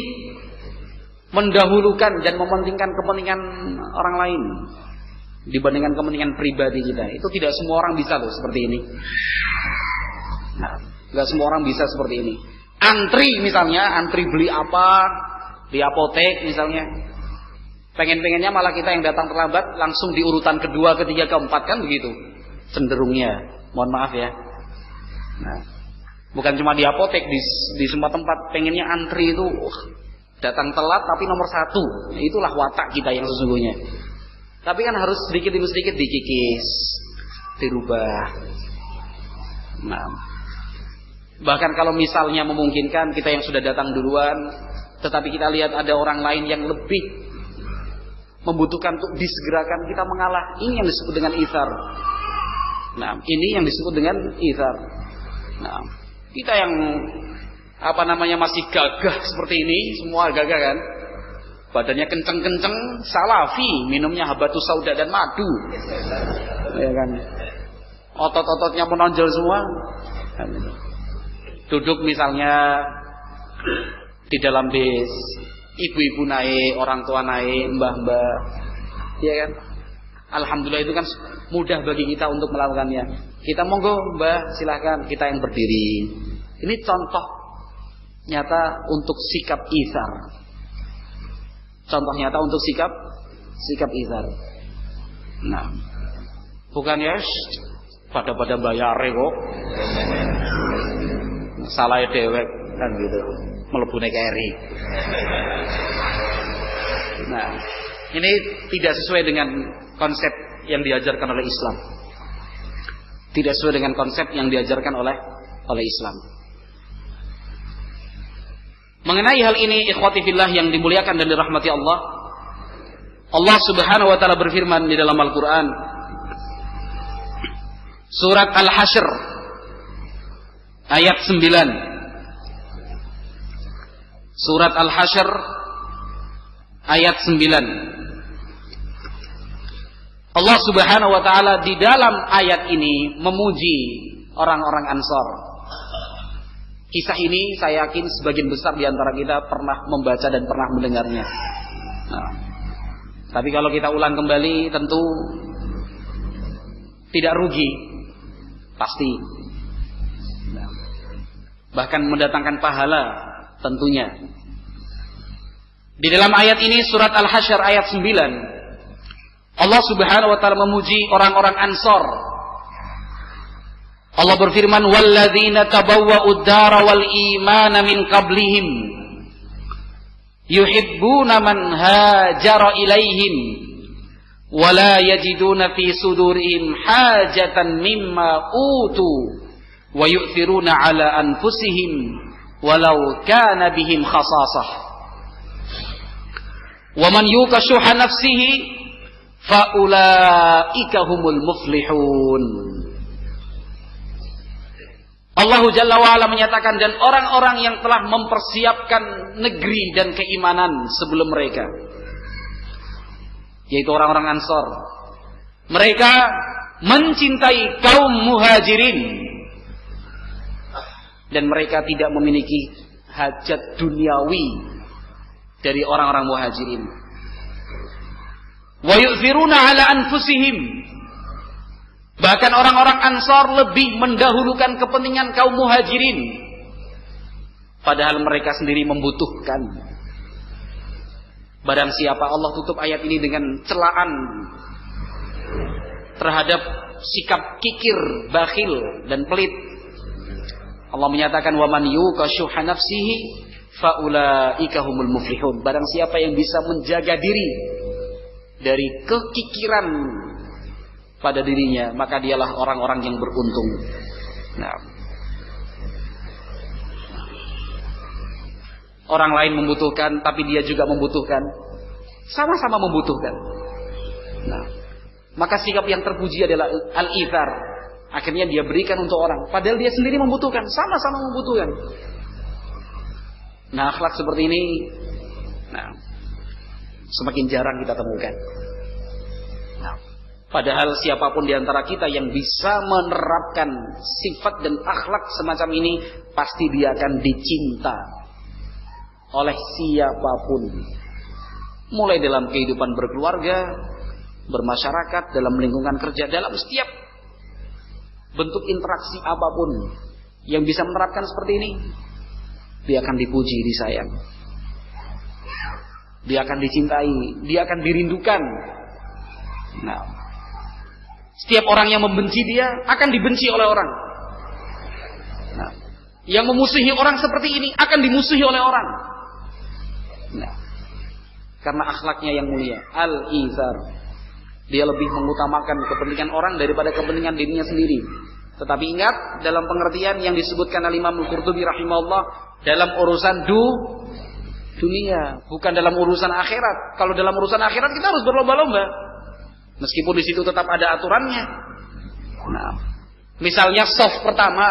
mendahulukan dan mementingkan kepentingan orang lain dibandingkan kepentingan pribadi kita. Itu tidak semua orang bisa loh seperti ini. Nah, nggak semua orang bisa seperti ini. Antri misalnya, antri beli apa di apotek misalnya, pengen-pengennya malah kita yang datang terlambat langsung di urutan kedua, ketiga, keempat, kan begitu cenderungnya. Mohon maaf ya. Nah, bukan cuma di apotek, di semua tempat pengennya antri itu datang telat tapi nomor 1. Itulah watak kita yang sesungguhnya. Tapi kan harus sedikit demi sedikit dikikis, dirubah. Nah, bahkan kalau misalnya memungkinkan kita yang sudah datang duluan, tetapi kita lihat ada orang lain yang lebih membutuhkan untuk disegerakan, kita mengalah. Ini yang disebut dengan itsar. Nah, ini yang disebut dengan itsar. Nah, kita yang masih gagah seperti ini, semua gagah kan? Badannya kenceng-kenceng, salafi, minumnya habatus sauda dan madu. Ya kan? Otot-ototnya menonjol semua. Duduk misalnya di dalam bis, ibu-ibu naik, orang tua naik, mbah-mbah, ya kan? Alhamdulillah itu kan mudah bagi kita untuk melakukannya. Kita monggo mbah, silahkan, kita yang berdiri. Ini contoh nyata untuk sikap itsar. Contoh nyata untuk sikap itsar. Nah, bukan ya pada bayar kok. Salah dewek kan gitu, mlebu nek eri. Nah, ini tidak sesuai dengan konsep yang diajarkan oleh Islam. Tidak sesuai dengan konsep yang diajarkan oleh Islam. Mengenai hal ini, ikhwati fillah yang dimuliakan dan dirahmati Allah, Allah Subhanahu wa taala berfirman di dalam Al-Qur'an, surat Al-Hasyr ayat 9. Surat Al-Hasyr ayat 9. Allah Subhanahu wa taala di dalam ayat ini memuji orang-orang Ansor. Kisah ini saya yakin sebagian besar di antara kita pernah membaca dan pernah mendengarnya. Nah, tapi kalau kita ulang kembali tentu tidak rugi, pasti. Nah, bahkan mendatangkan pahala tentunya. Di dalam ayat ini surat Al-Hasyr ayat 9, Allah Subhanahu wa taala memuji orang-orang Ansor. Allah berfirman, walladzina tabawwa'ud dara wal imana min qablihim yuhibbuna man hajara ilaihim wa la yajiduna fi sudurihim hajatan mimma utu wa yu'thiruna ala anfusihim walau kana bihim khasasah wa man yuqa shuha nafsihi fa ulaika humul muflihun. Allah Jalla wa'ala menyatakan, dan orang-orang yang telah mempersiapkan negeri dan keimanan sebelum mereka, yaitu orang-orang Ansor, mereka mencintai kaum muhajirin dan mereka tidak memiliki hajat duniawi dari orang-orang muhajirin. Wa yu'thiruna ala anfusihim, bahkan orang-orang Ansor lebih mendahulukan kepentingan kaum muhajirin, padahal mereka sendiri membutuhkan. Barang siapa, Allah tutup ayat ini dengan celaan terhadap sikap kikir, bakhil dan pelit. Allah menyatakan, wa man yuqa shuha nafsihi fa ulaika humul muflihun. Barang siapa yang bisa menjaga diri dari kekikiran pada dirinya, maka dialah orang-orang yang beruntung. Nah, orang lain membutuhkan, tapi dia juga membutuhkan, sama-sama membutuhkan. Nah, maka sikap yang terpuji adalah al-itsar. Akhirnya dia berikan untuk orang, padahal dia sendiri membutuhkan, sama-sama membutuhkan. Nah, akhlak seperti ini, nah, semakin jarang kita temukan. Nah, padahal siapapun di antara kita yang bisa menerapkan sifat dan akhlak semacam ini, pasti dia akan dicinta oleh siapapun. Mulai dalam kehidupan berkeluarga, bermasyarakat, dalam lingkungan kerja, dalam setiap bentuk interaksi apapun yang bisa menerapkan seperti ini, dia akan dipuji, disayang. Dia akan dicintai, dia akan dirindukan. Nah, setiap orang yang membenci dia akan dibenci oleh orang. Nah, yang memusuhi orang seperti ini akan dimusuhi oleh orang. Nah, karena akhlaknya yang mulia, al-izar. Dia lebih mengutamakan kepentingan orang daripada kepentingan dirinya sendiri. Tetapi ingat, dalam pengertian yang disebutkan oleh Imam Al-Qurtubi rahimahullah, dalam urusan dunia, bukan dalam urusan akhirat. Kalau dalam urusan akhirat kita harus berlomba-lomba, meskipun di situ tetap ada aturannya. Nah, misalnya soft pertama,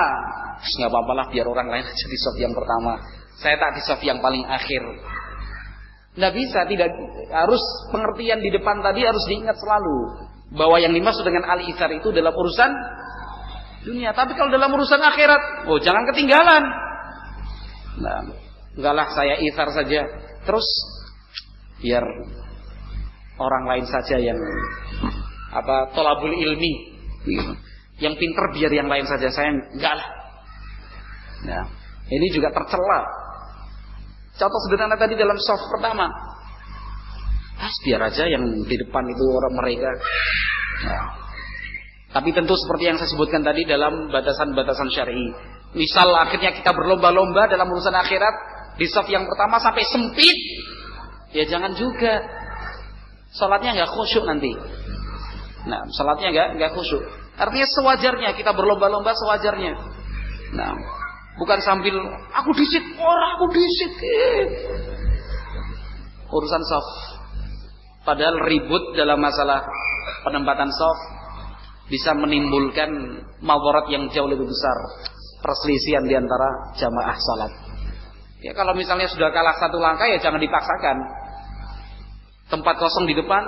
nggak apa-apalah biar orang lain aja di soft yang pertama, saya tak di soft yang paling akhir. Nggak bisa, tidak harus pengertian di depan tadi harus diingat selalu bahwa yang dimaksud dengan al-ithar itu dalam urusan dunia. Tapi kalau dalam urusan akhirat, oh jangan ketinggalan. Nah, enggak lah saya ithar saja. Terus biar orang lain saja yang tolabul ilmi, yang pinter biar yang lain saja, saya enggak lah. Nah, ini juga tercela. Contoh sederhana tadi dalam soft pertama, biar aja yang di depan itu orang mereka. Nah, tapi tentu seperti yang saya sebutkan tadi dalam batasan-batasan syar'i. Misal akhirnya kita berlomba-lomba dalam urusan akhirat, di soft yang pertama sampai sempit, ya jangan juga. Salatnya nggak khusyuk nanti. Nah, salatnya nggak khusyuk. Artinya sewajarnya kita berlomba-lomba sewajarnya. Nah, bukan sambil aku disit, aku disit. Urusan soft. Padahal ribut dalam masalah penempatan soft bisa menimbulkan madarat yang jauh lebih besar, perselisihan di antara jamaah salat. Ya kalau misalnya sudah kalah satu langkah ya jangan dipaksakan. Tempat kosong di depan,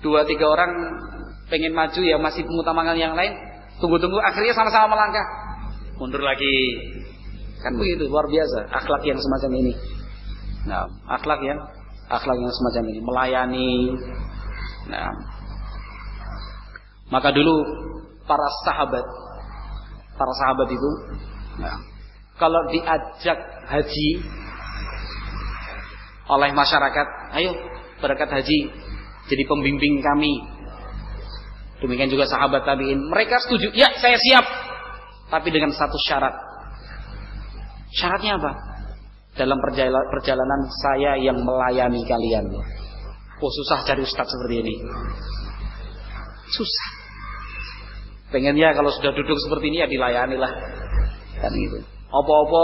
2-3 orang pengen maju ya masih mengutamakan yang lain, tunggu-tunggu akhirnya sama-sama melangkah. Mundur lagi. Kan begitu, luar biasa akhlak yang semacam ini. Nah, akhlak yang semacam ini, melayani. Nah, maka dulu para sahabat itu, nah, kalau diajak haji oleh masyarakat, ayo berangkat haji, jadi pembimbing kami. Demikian juga sahabat tabi'in, mereka setuju, ya saya siap. Tapi dengan satu syarat. Syaratnya apa? Dalam perjalanan saya yang melayani kalian. Oh susah cari ustaz seperti ini. Susah. Pengennya kalau sudah duduk seperti ini ya dilayani lah. Kan gitu. Apa-apa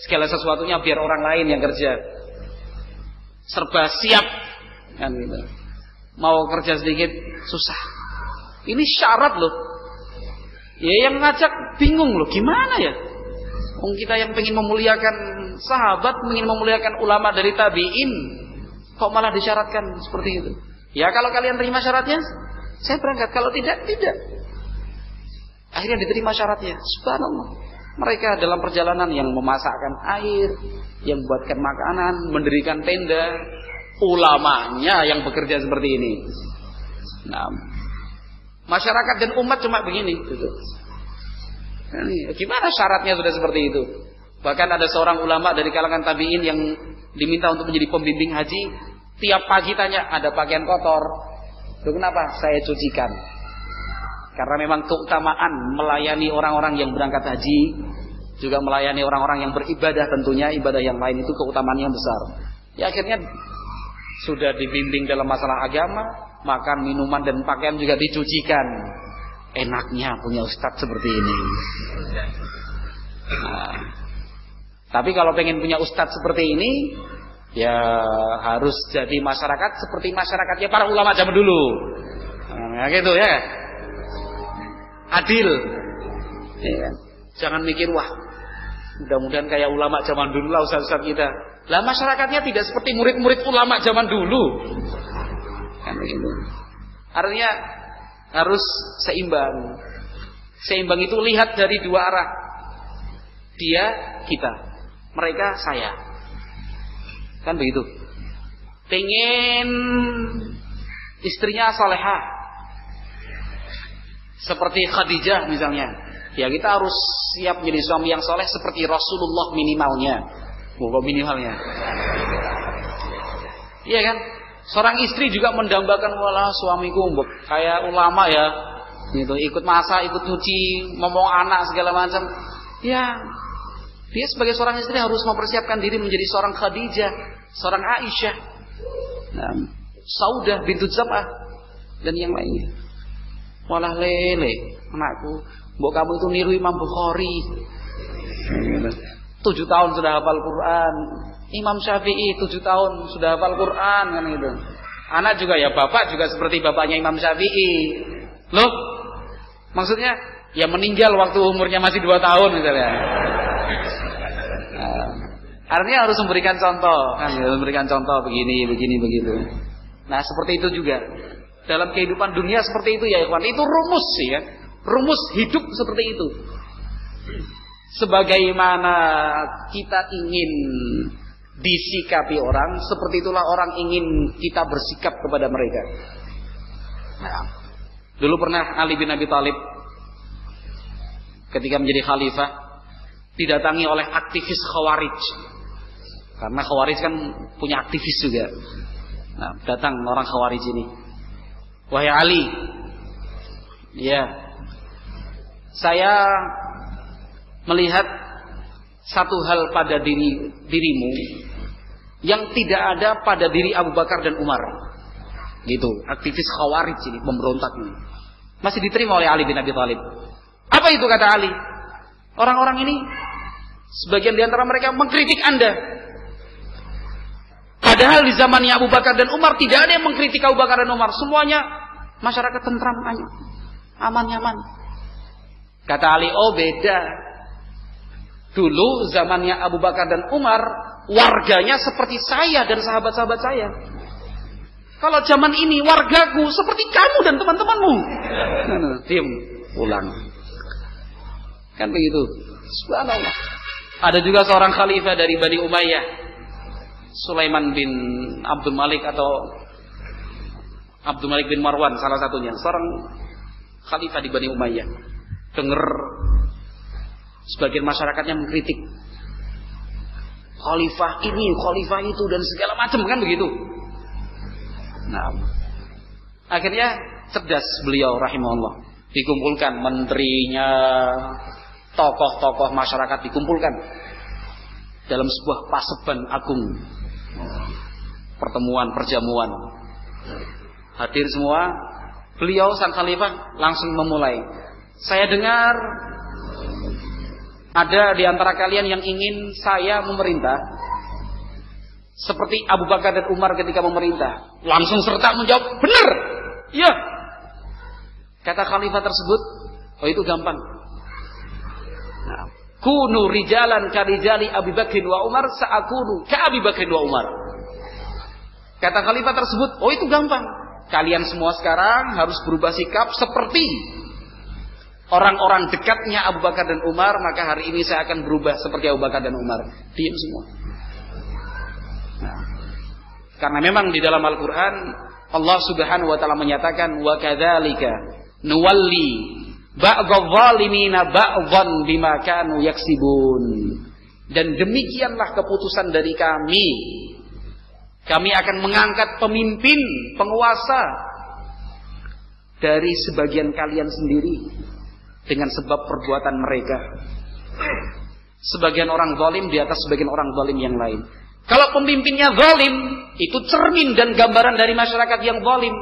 segala sesuatunya biar orang lain yang kerja. Serba siap. Kan gitu. Mau kerja sedikit susah. Ini syarat loh. Ya yang ngajak bingung loh, gimana ya? Kita yang pengen memuliakan sahabat, pengen memuliakan ulama dari tabi'in, kok malah disyaratkan seperti itu? Ya kalau kalian terima syaratnya, saya berangkat. Kalau tidak. Akhirnya diterima syaratnya. Subhanallah. Mereka dalam perjalanan yang memasakkan air, yang membuatkan makanan, mendirikan tenda, ulamanya yang bekerja seperti ini. Nah, masyarakat dan umat cuma begini gitu. Gimana syaratnya sudah seperti itu? Bahkan ada seorang ulama dari kalangan tabi'in yang diminta untuk menjadi pembimbing haji. Tiap pagi tanya, ada pakaian kotor. Itu kenapa? Saya cucikan. Karena memang keutamaan melayani orang-orang yang berangkat haji, juga melayani orang-orang yang beribadah, tentunya ibadah yang lain itu keutamaannya besar. Ya akhirnya sudah dibimbing dalam masalah agama, makan, minuman dan pakaian juga dicucikan. Enaknya punya ustadz seperti ini. Nah, tapi kalau pengen punya ustadz seperti ini, ya harus jadi masyarakat seperti masyarakatnya para ulama zaman dulu. Nah, gitu ya. Adil. Ya. Jangan mikir wah, mudah-mudahan kayak ulama zaman dulu lah ustadz-ustadz kita. Lah masyarakatnya tidak seperti murid-murid ulama zaman dulu. Kan begitu. Artinya harus seimbang. Seimbang itu lihat dari dua arah. Dia, kita. Mereka, saya. Kan begitu. Pengen istrinya salehah. Seperti Khadijah misalnya. Ya kita harus siap menjadi suami yang soleh seperti Rasulullah minimalnya. Bukan minimalnya. Iya kan? Seorang istri juga mendambakan, walah suamiku kayak ulama ya. Gitu, ikut masak, ikut nyuci, ngomong anak segala macam. Ya, dia sebagai seorang istri harus mempersiapkan diri menjadi seorang Khadijah, seorang Aisyah, Saudah bintu Zam'ah dan yang lainnya. Walah lele, anakku, mbok kamu itu niru Imam Bukhari. 7 tahun sudah hafal Quran. Imam Syafi'i 7 tahun sudah hafal Quran kan gitu. Anak juga ya bapak juga seperti bapaknya Imam Syafi'i. Loh? Maksudnya ya meninggal waktu umurnya masih 2 tahun misalnya. Artinya harus memberikan contoh kan, memberikan contoh begini begitu. Nah, seperti itu juga. Dalam kehidupan dunia seperti itu ya ikhwan. Itu rumus ya. Rumus hidup seperti itu. Sebagaimana kita ingin disikapi orang, seperti itulah orang ingin kita bersikap kepada mereka. Nah, dulu pernah Ali bin Abi Thalib ketika menjadi khalifah didatangi oleh aktivis Khawarij. Karena Khawarij kan punya aktivis juga. Nah, datang orang Khawarij ini. Wahai Ali, ya, saya melihat satu hal pada dirimu yang tidak ada pada diri Abu Bakar dan Umar. Gitu, aktivis Khawarij ini, pemberontak ini. Masih diterima oleh Ali bin Abi Thalib. Apa itu kata Ali? Orang-orang ini sebagian di antara mereka mengkritik Anda. Padahal di zamannya Abu Bakar dan Umar tidak ada yang mengkritik Abu Bakar dan Umar. Semuanya masyarakat tentram, aman nyaman. Kata Ali, oh beda. Dulu zamannya Abu Bakar dan Umar, warganya seperti saya dan sahabat-sahabat saya. Kalau zaman ini wargaku seperti kamu dan teman-temanmu. Diam, pulang. Kan begitu. Subhanallah. Ada juga seorang khalifah dari Bani Umayyah, Sulaiman bin Abdul Malik atau Abdul Malik bin Marwan salah satunya, seorang khalifah di Bani Umayyah. Dengar sebagian masyarakatnya mengkritik khalifah ini, khalifah itu dan segala macam kan begitu. Nah, akhirnya cerdas beliau rahimahullah. Dikumpulkan menterinya, tokoh-tokoh masyarakat dikumpulkan dalam sebuah paseban agung. Pertemuan, perjamuan. Hadir semua. Beliau sang khalifah langsung memulai. Saya dengar ada di antara kalian yang ingin saya memerintah seperti Abu Bakar dan Umar ketika memerintah. Langsung serta menjawab, benar. Ya. Kata khalifah tersebut, oh itu gampang. Nah, kunu rijalan karijali Abi Bakrin wa Umar sa'akunu ka Abi Bakrin wa Umar. Kata khalifah tersebut, oh itu gampang. Kalian semua sekarang harus berubah sikap seperti orang-orang dekatnya Abu Bakar dan Umar, maka hari ini saya akan berubah seperti Abu Bakar dan Umar. Diam semua. Nah, karena memang di dalam Al-Quran Allah Subhanahu wa ta'ala menyatakan wa kadzalika nuwalli ba'dadh zalimina ba'dhan bima kanu yaksibun. Dan demikianlah keputusan dari kami. Kami akan mengangkat pemimpin, penguasa dari sebagian kalian sendiri dengan sebab perbuatan mereka. Sebagian orang zalim di atas sebagian orang zalim yang lain. Kalau pemimpinnya zalim, itu cermin dan gambaran dari masyarakat yang zalim.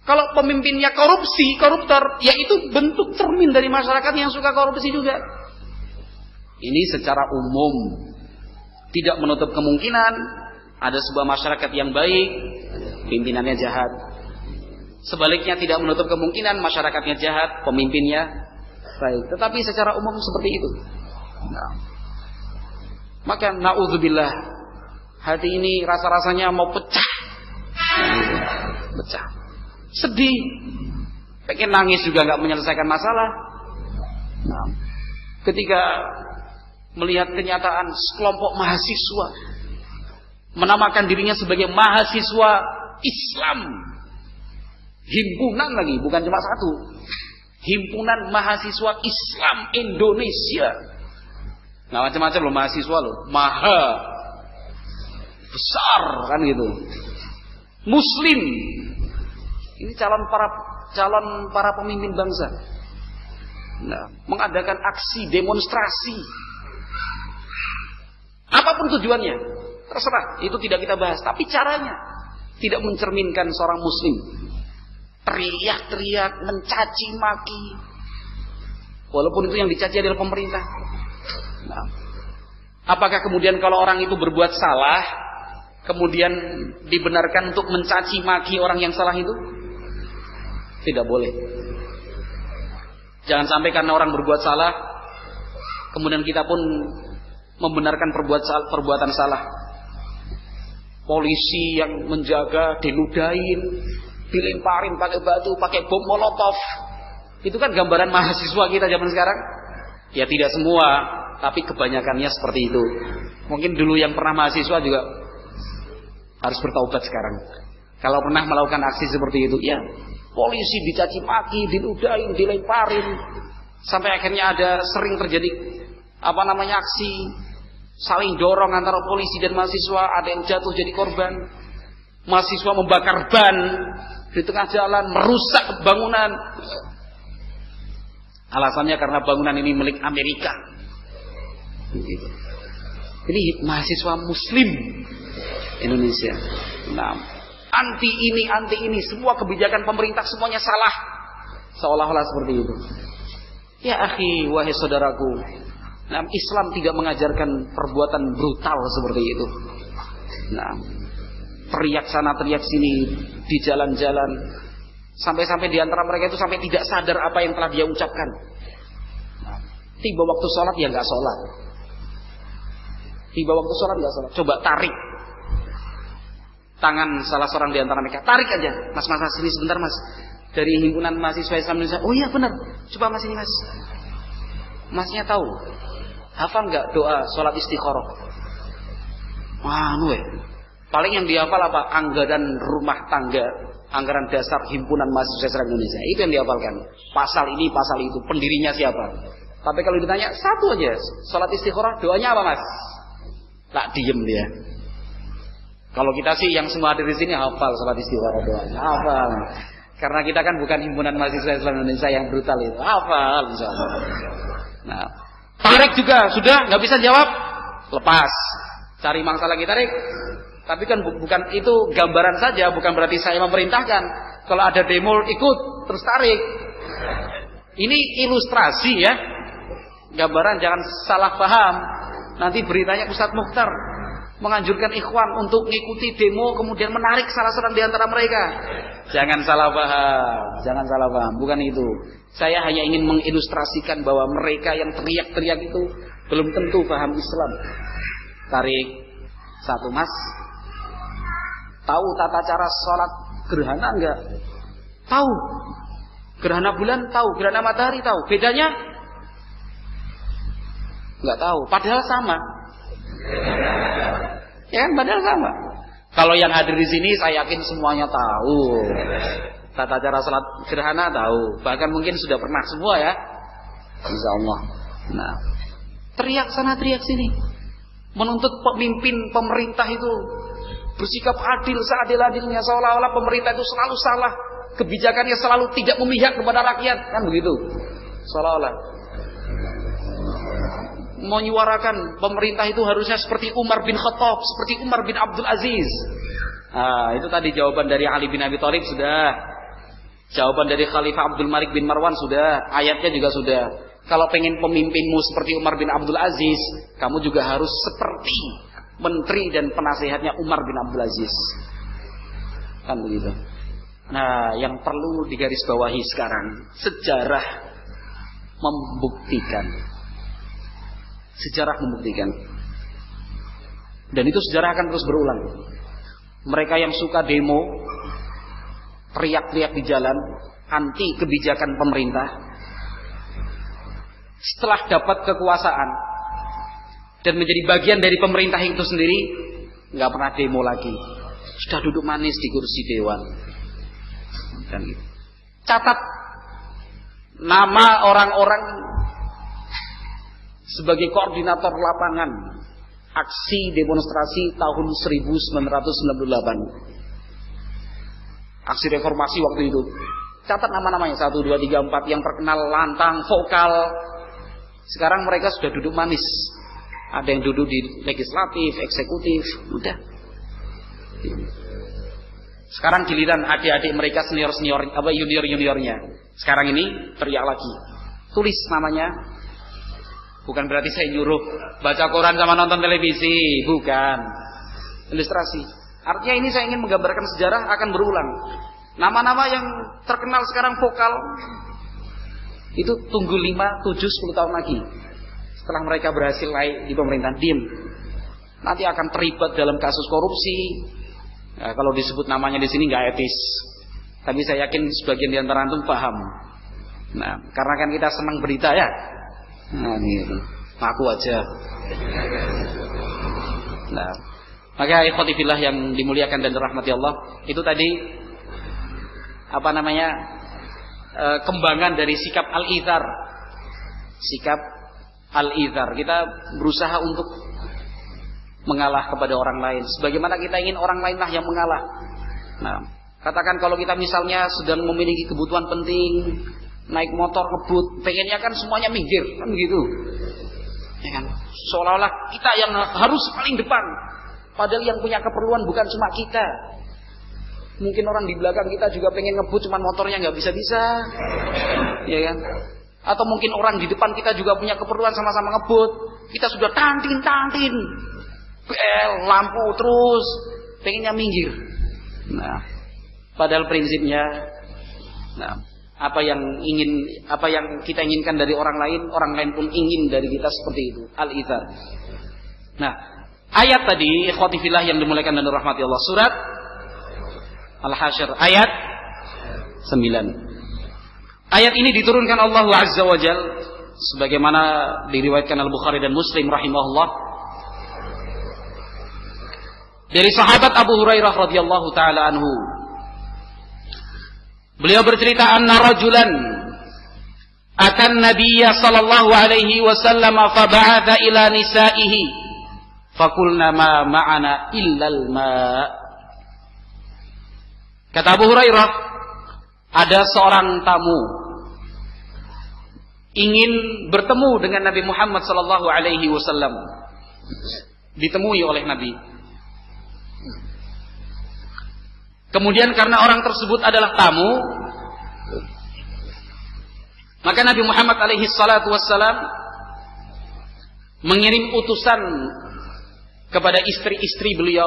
Kalau pemimpinnya korupsi, koruptor, ya itu bentuk cermin dari masyarakat yang suka korupsi juga. Ini secara umum. Tidak menutup kemungkinan ada sebuah masyarakat yang baik, pimpinannya jahat. Sebaliknya tidak menutup kemungkinan masyarakatnya jahat, pemimpinnya baik. Tetapi secara umum seperti itu. Nah. Maka na'udzubillah Hati ini rasa-rasanya mau pecah. Pecah. Sedih. Pengen nangis juga nggak menyelesaikan masalah. Nah, ketika melihat kenyataan sekelompok mahasiswa menamakan dirinya sebagai mahasiswa Islam, himpunan lagi, bukan cuma satu, himpunan mahasiswa Islam Indonesia. Nah, macam-macam loh mahasiswa loh, maha besar kan gitu. Muslim, ini calon para pemimpin bangsa. Nah, mengadakan aksi demonstrasi, apapun tujuannya, terserah, itu tidak kita bahas. Tapi caranya tidak mencerminkan seorang Muslim. Teriak-teriak, mencaci maki, walaupun itu yang dicaci adalah pemerintah. Nah, apakah kemudian kalau orang itu berbuat salah, kemudian dibenarkan untuk mencaci maki orang yang salah itu? Tidak boleh. Jangan sampai karena orang berbuat salah, kemudian kita pun membenarkan perbuatan salah. Polisi yang menjaga diludahin, dilemparin pakai batu, pakai bom molotov. Itu kan gambaran mahasiswa kita zaman sekarang. Ya tidak semua, tapi kebanyakannya seperti itu. Mungkin dulu yang pernah mahasiswa juga harus bertaubat sekarang. Kalau pernah melakukan aksi seperti itu, ya polisi dicaci maki, diludahin, dilemparin, sampai akhirnya sering terjadi aksi saling dorong antara polisi dan mahasiswa, ada yang jatuh jadi korban. Mahasiswa membakar ban di tengah jalan, merusak bangunan. Alasannya karena bangunan ini milik Amerika. Ini mahasiswa Muslim Indonesia. Nah, anti ini, semua kebijakan pemerintah semuanya salah, seolah-olah seperti itu. Ya akhi, wahai saudaraku, nah, Islam tidak mengajarkan perbuatan brutal seperti itu. Nah, teriak sana teriak sini di jalan-jalan, sampai-sampai di antara mereka itu sampai tidak sadar apa yang telah dia ucapkan. Nah, tiba waktu sholat ya nggak sholat. Tiba waktu sholat nggak sholat. Coba tarik tangan salah seorang di antara mereka, tarik aja, mas sini sebentar mas, dari himpunan mahasiswa Islam Indonesia. Oh iya benar, coba mas ini mas. Masnya tahu, hafal nggak doa sholat istikharah? Paling yang dihafal apa? Anggaran rumah tangga, anggaran dasar himpunan mahasiswa Islam Indonesia. Itu yang dihafalkan. Pasal ini, pasal itu, pendirinya siapa. Tapi kalau ditanya satu aja, sholat istikharah doanya apa mas? Tak diem dia. Kalau kita sih yang semua hadir di sini hafal sholat istikharah doanya, hafal. Karena kita kan bukan himpunan mahasiswa Islam Indonesia yang brutal itu, hafal insyaallah. Nah, tarik juga sudah nggak bisa jawab, lepas. Cari mangsa lagi tarik. Tapi kan bukan itu gambaran saja, bukan berarti saya memerintahkan. Kalau ada demo ikut terus tarik. Ini ilustrasi ya, gambaran, jangan salah paham. Nanti beritanya Ustadz Mukhtar menganjurkan ikhwan untuk mengikuti demo kemudian menarik salah seorang di antara mereka. Jangan salah paham, bukan itu. Saya hanya ingin mengilustrasikan bahwa mereka yang teriak-teriak itu belum tentu paham Islam. Tarik satu mas, tahu tata cara sholat gerhana enggak? Tahu. Gerhana bulan tahu, gerhana matahari tahu. Bedanya? Enggak tahu, padahal sama. Ya kan, padahal sama. Kalau yang hadir di sini saya yakin semuanya tahu. Tata cara salat gerhana tahu. Bahkan mungkin sudah pernah semua ya. Insyaallah. Nah, teriak sana teriak sini. Menuntut pemimpin pemerintah itu bersikap adil seadil-adilnya, seolah-olah pemerintah itu selalu salah, kebijakannya selalu tidak memihak kepada rakyat, kan begitu. Seolah-olah menyuarakan pemerintah itu harusnya seperti Umar bin Khattab, seperti Umar bin Abdul Aziz. Nah, itu tadi jawaban dari Ali bin Abi Thalib sudah. Jawaban dari Khalifah Abdul Malik bin Marwan sudah. Ayatnya juga sudah. Kalau pengen pemimpinmu seperti Umar bin Abdul Aziz, kamu juga harus seperti menteri dan penasehatnya Umar bin Abdul Aziz. Kan begitu. Nah, yang perlu digarisbawahi sekarang, sejarah membuktikan. Dan itu sejarah akan terus berulang. Mereka yang suka demo, teriak-teriak di jalan, anti kebijakan pemerintah, setelah dapat kekuasaan dan menjadi bagian dari pemerintah itu sendiri, nggak pernah demo lagi, sudah duduk manis di kursi dewan. Dan catat nama orang-orang sebagai koordinator lapangan aksi demonstrasi tahun 1998, aksi reformasi waktu itu. Catat nama-namanya 1, 2, 3, 4 yang terkenal, lantang, vokal. Sekarang mereka sudah duduk manis. Ada yang duduk di legislatif, eksekutif, udah. Sekarang giliran adik-adik mereka senior-senior, junior-juniornya. Sekarang ini teriak lagi. Tulis namanya. Bukan berarti saya nyuruh baca koran sama nonton televisi, bukan. Ilustrasi. Artinya ini saya ingin menggambarkan sejarah akan berulang. Nama-nama yang terkenal sekarang vokal itu tunggu 5, 7, 10 tahun lagi. Setelah mereka berhasil naik di pemerintahan, diem. Nanti akan terlibat dalam kasus korupsi. Nah, kalau disebut namanya di sini nggak etis. Tapi saya yakin sebagian di antara antum paham. Nah, karena kan kita senang berita ya. Nah, gitu. Aku aja. Nah, maka ikhwati fillah yang dimuliakan dan dirahmati Allah, itu tadi kembangan dari sikap al-ithar. Sikap al-ithar. Kita berusaha untuk mengalah kepada orang lain, sebagaimana kita ingin orang lainlah yang mengalah. Nah, katakan kalau kita misalnya sedang memiliki kebutuhan penting, naik motor ngebut, pengennya kan semuanya minggir, kan begitu, ya kan? Seolah-olah kita yang harus paling depan, padahal yang punya keperluan bukan cuma kita. Mungkin orang di belakang kita juga pengen ngebut, cuman motornya nggak bisa-bisa, ya kan? Atau mungkin orang di depan kita juga punya keperluan sama-sama ngebut, kita sudah tantin, bel, lampu terus, pengennya minggir. Nah, padahal prinsipnya, apa yang kita inginkan dari orang lain pun ingin dari kita seperti itu. Al-ithar. Nah, ayat tadi, ikhwati fillah yang dimuliakan dan dirahmati Allah, surat Al-Hasyr ayat 9. Ayat ini diturunkan Allah Azza wa Jal sebagaimana diriwayatkan Al-Bukhari dan Muslim rahimahullah dari sahabat Abu Hurairah radhiyallahu taala anhu. Beliau bercerita, anna rajulan atan nabiyya sallallahu alaihi wasallam fa ba'atha ila nisaihi faqulna ma ma'ana illa al-ma'. Kata Abu Hurairah, ada seorang tamu ingin bertemu dengan Nabi Muhammad sallallahu alaihi wasallam. Ditemui oleh Nabi. Kemudian karena orang tersebut adalah tamu, maka Nabi Muhammad alaihi salatu wassalam mengirim utusan kepada istri-istri beliau,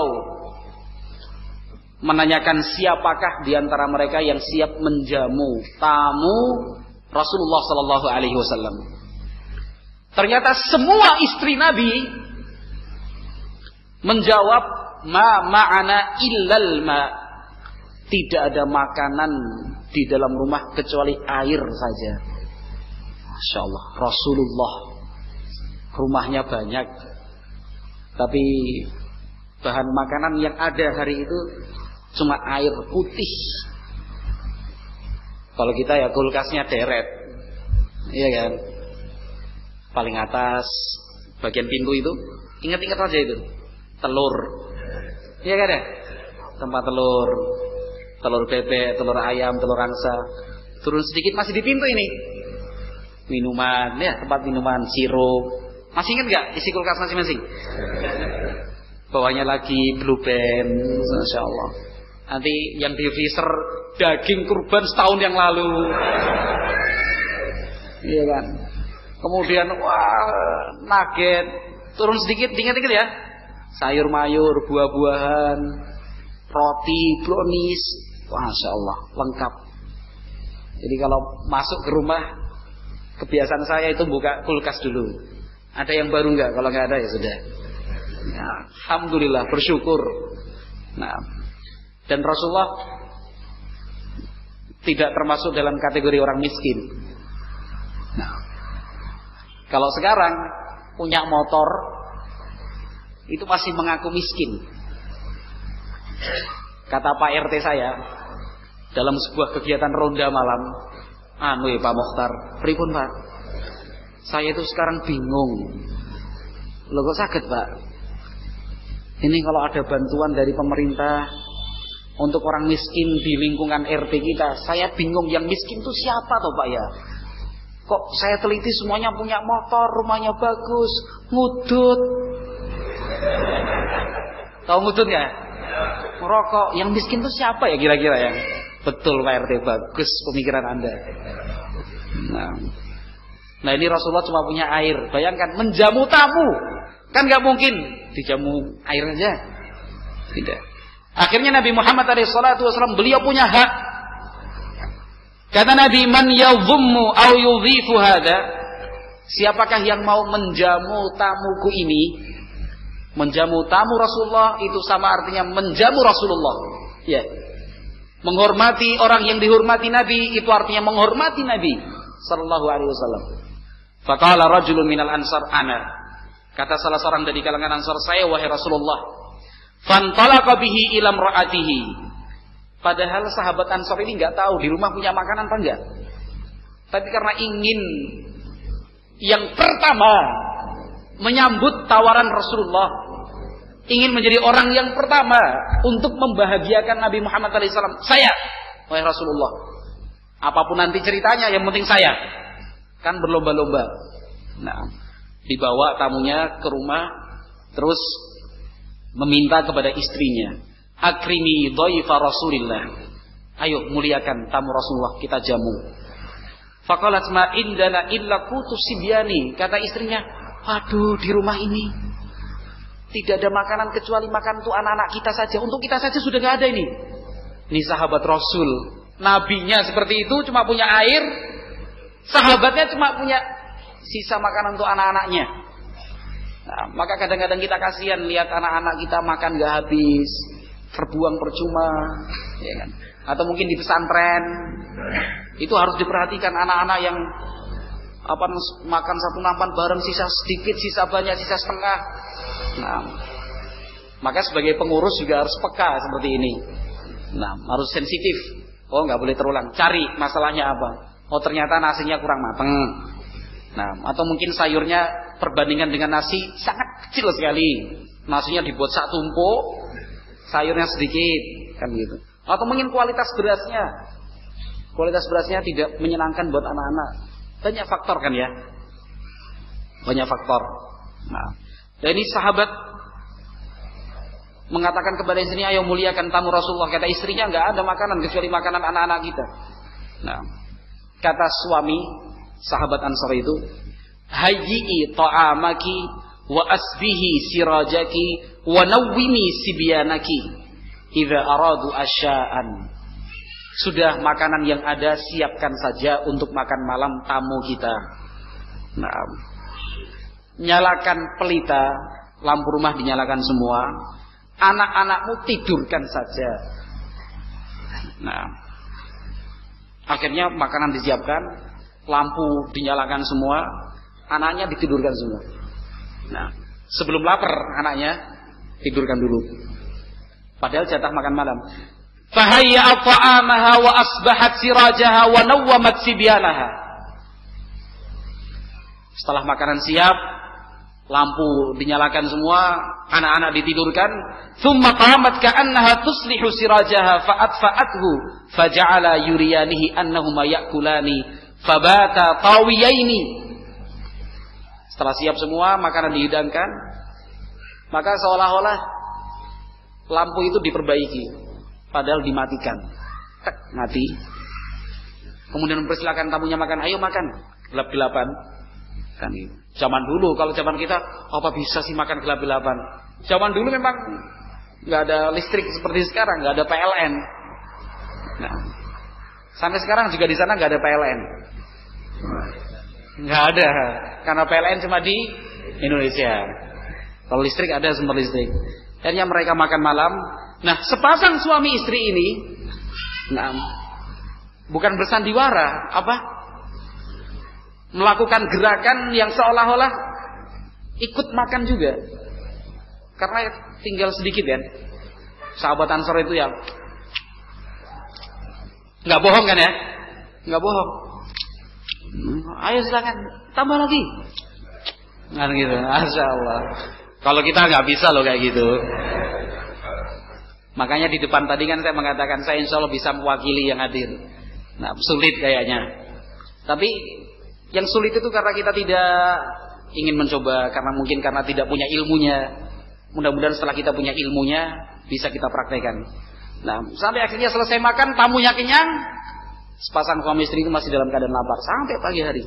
menanyakan siapakah di antara mereka yang siap menjamu tamu Rasulullah sallallahu alaihi wasallam. Ternyata semua istri Nabi menjawab, ma ma'ana illal ma'. Tidak ada makanan di dalam rumah kecuali air saja. Masya Allah, Rasulullah rumahnya banyak, tapi bahan makanan yang ada hari itu cuma air putih. Kalau kita ya kulkasnya deret, iya kan? Paling atas bagian pintu itu, ingat-ingat aja itu, telur, iya kan ya? Tempat telur bebek, telur ayam, telur angsa. Turun sedikit masih di pintu ini. Minuman, ya tempat minuman, sirup. Masih ingat nggak isi kulkas masing-masing? Bawahnya lagi Blue Band, Masya Allah. Nanti yang di freezer daging kurban setahun yang lalu. Iya kan? Kemudian nugget. Turun sedikit, ingat-ingat ya. Sayur mayur, buah-buahan, roti, brownies. Masya Allah, lengkap. Jadi kalau masuk ke rumah, kebiasaan saya itu buka kulkas dulu. Ada yang baru nggak? Kalau nggak ada ya sudah. Ya, alhamdulillah, bersyukur. Nah, dan Rasulullah tidak termasuk dalam kategori orang miskin. Nah, kalau sekarang punya motor itu masih mengaku miskin. Kata Pak RT saya dalam sebuah kegiatan ronda malam, Pak Mokhtar, pripun Pak? Saya itu sekarang bingung. Loh kok sakit Pak? Ini kalau ada bantuan dari pemerintah untuk orang miskin di lingkungan RT kita, saya bingung yang miskin itu siapa toh Pak ya? Kok saya teliti semuanya punya motor, rumahnya bagus, ngudut. Tahu ngudut nggak? Merokok. Yang miskin itu siapa ya kira-kira ya? Betul Pak RT, bagus pemikiran Anda. Nah ini Rasulullah cuma punya air. Bayangkan menjamu tamu, kan nggak mungkin dijamu air aja. Tidak. Akhirnya Nabi Muhammad SAW beliau punya hak. Kata Nabi, man yadhummu aw yudhifu hada, siapakah yang mau menjamu tamuku ini? Menjamu tamu Rasulullah itu sama artinya menjamu Rasulullah. Ya. Menghormati orang yang dihormati Nabi itu artinya menghormati Nabi sallallahu alaihi wasallam. Faqala rajulun minal ansar ana. Kata salah seorang dari kalangan Ansar, saya wahai Rasulullah. Fantalaqa bihi ila imraatihi. Padahal sahabat Ansar ini enggak tahu di rumah punya makanan apa enggak. Tapi karena ingin yang pertama menyambut tawaran Rasulullah, ingin menjadi orang yang pertama untuk membahagiakan Nabi Muhammad SAW. Saya, wahai Rasulullah, apapun nanti ceritanya, yang penting saya. Kan berlomba-lomba. Nah, dibawa tamunya ke rumah, terus meminta kepada istrinya, akrimi dhaifa Rasulillah. Ayo muliakan tamu Rasulullah, kita jamu. Faqalat ma indana illa qutus sibyani. Kata istrinya, aduh di rumah ini tidak ada makanan kecuali makan untuk anak-anak kita saja. Untuk kita saja sudah gak ada ini. Ini sahabat Rasul, nabinya seperti itu, cuma punya air. Sahabatnya cuma punya sisa makanan untuk anak-anaknya. Nah, maka kadang-kadang kita kasihan lihat anak-anak kita makan gak habis, terbuang percuma, ya kan? Atau mungkin di pesantren itu harus diperhatikan anak-anak yang makan satu nampan bareng, sisa sedikit, sisa banyak, sisa setengah. Nah, maka sebagai pengurus juga harus peka seperti ini. Nah, harus sensitif. Oh, nggak boleh terulang. Cari masalahnya apa. Oh, ternyata nasinya kurang mateng. Nah, atau mungkin sayurnya perbandingan dengan nasi sangat kecil sekali. Nasinya dibuat satu tumpuk, sayurnya sedikit, kan gitu. Atau mungkin kualitas berasnya tidak menyenangkan buat anak-anak. Banyak faktor kan ya. Banyak faktor. Nah, dan ini sahabat mengatakan kepada istrinya, ayo muliakan tamu Rasulullah. Kata istrinya, enggak ada makanan kecuali makanan anak-anak kita. Nah, kata suami sahabat Ansar itu, hayyi ta'amaki wa asbihi sirajaki wa nawwimi sibyanaki idza aradu asya'an. Sudah makanan yang ada siapkan saja untuk makan malam tamu kita. Nah, nyalakan pelita, lampu rumah dinyalakan semua. Anak-anakmu tidurkan saja. Nah, akhirnya makanan disiapkan, lampu dinyalakan semua, anaknya ditidurkan semua. Nah, sebelum lapar anaknya tidurkan dulu. Padahal jatah makan malam. Fahayya ta'amaha wa asbahat sirajaha wa nawwamat sibyanaha. Setelah makanan siap, lampu dinyalakan semua, anak-anak ditidurkan. Thumma qamat ka'annaha tuslihu sirajaha fa'atfa'athu faja'ala yuriyanihi annahuma ya'kulani fabata tawiyaini. Setelah siap semua, makanan dihidangkan, maka seolah-olah lampu itu diperbaiki, padahal dimatikan. Tek, mati. Kemudian mempersilakan tamunya makan, ayo makan. Gelap-gelapan. Kan gitu. Zaman dulu, kalau zaman kita, apa bisa sih makan gelap-gelapan? Zaman dulu memang nggak ada listrik seperti sekarang, nggak ada PLN. Nah, sampai sekarang juga di sana nggak ada PLN. Nggak ada, karena PLN cuma di Indonesia. Kalau listrik ada sumber listrik. Akhirnya mereka makan malam. Nah, sepasang suami istri ini, nah, bukan bersandiwara, melakukan gerakan yang seolah-olah ikut makan juga. Karena tinggal sedikit kan. Sahabat Ansor itu ya, nggak bohong kan ya? Nggak bohong. Ayo silakan, tambah lagi. Kan gitu, Masya Allah. Kalau kita nggak bisa loh kayak gitu. Makanya di depan tadi kan saya mengatakan saya insya Allah bisa mewakili yang hadir. Nah, sulit kayaknya. Tapi yang sulit itu karena kita tidak ingin mencoba, karena tidak punya ilmunya. Mudah-mudahan setelah kita punya ilmunya bisa kita praktekkan. Nah, sampai akhirnya selesai makan, tamunya kenyang, sepasang suami istri itu masih dalam keadaan lapar sampai pagi hari.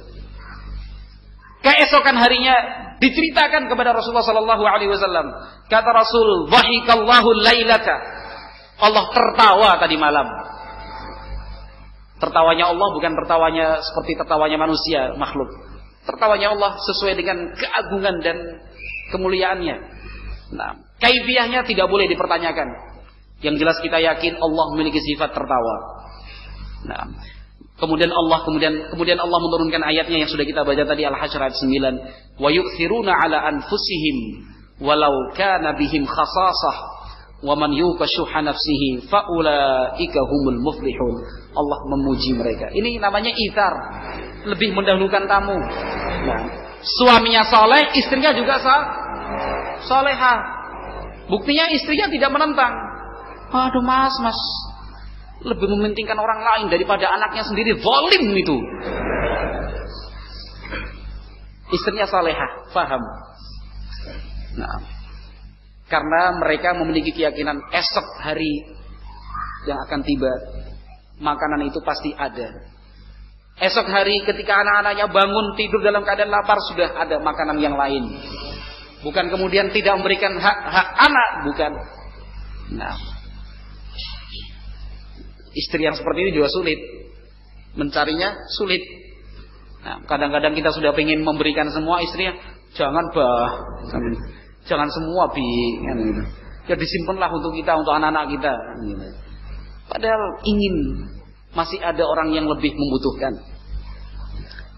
Keesokan harinya diceritakan kepada Rasulullah sallallahu alaihi wasallam. Kata Rasul, "Dhahikallahu lailata." Allah tertawa tadi malam. Tertawanya Allah bukan tertawanya seperti tertawanya manusia, makhluk. Tertawanya Allah sesuai dengan keagungan dan kemuliaannya. Nah, kaifiyahnya tidak boleh dipertanyakan. Yang jelas kita yakin Allah memiliki sifat tertawa. Nah, kemudian Allah menurunkan ayatnya yang sudah kita baca tadi, Al-Hasyr ayat 9, wa yu'thiruna ala anfusihim walau kana bihim khasasah wa man yuqa syuha nafsihi fa ulaika humul muflihun. Allah memuji mereka. Ini namanya itsar, lebih mendahulukan tamu. Nah, suaminya saleh, istrinya juga salehah. Buktinya istrinya tidak menentang. Aduh mas, lebih mementingkan orang lain daripada anaknya sendiri, zalim itu. Istrinya salehah, faham. Nah, karena mereka memiliki keyakinan esok hari yang akan tiba, makanan itu pasti ada. Esok hari ketika anak-anaknya bangun tidur dalam keadaan lapar, sudah ada makanan yang lain. Bukan kemudian tidak memberikan hak anak, bukan. Nah, istri yang seperti ini juga sulit, mencarinya sulit. Nah, kadang-kadang kita sudah ingin memberikan semua, istrinya jangan jangan semua kan gitu. Ya disimpanlah untuk kita, untuk anak-anak kita. Gitu. Padahal ingin masih ada orang yang lebih membutuhkan.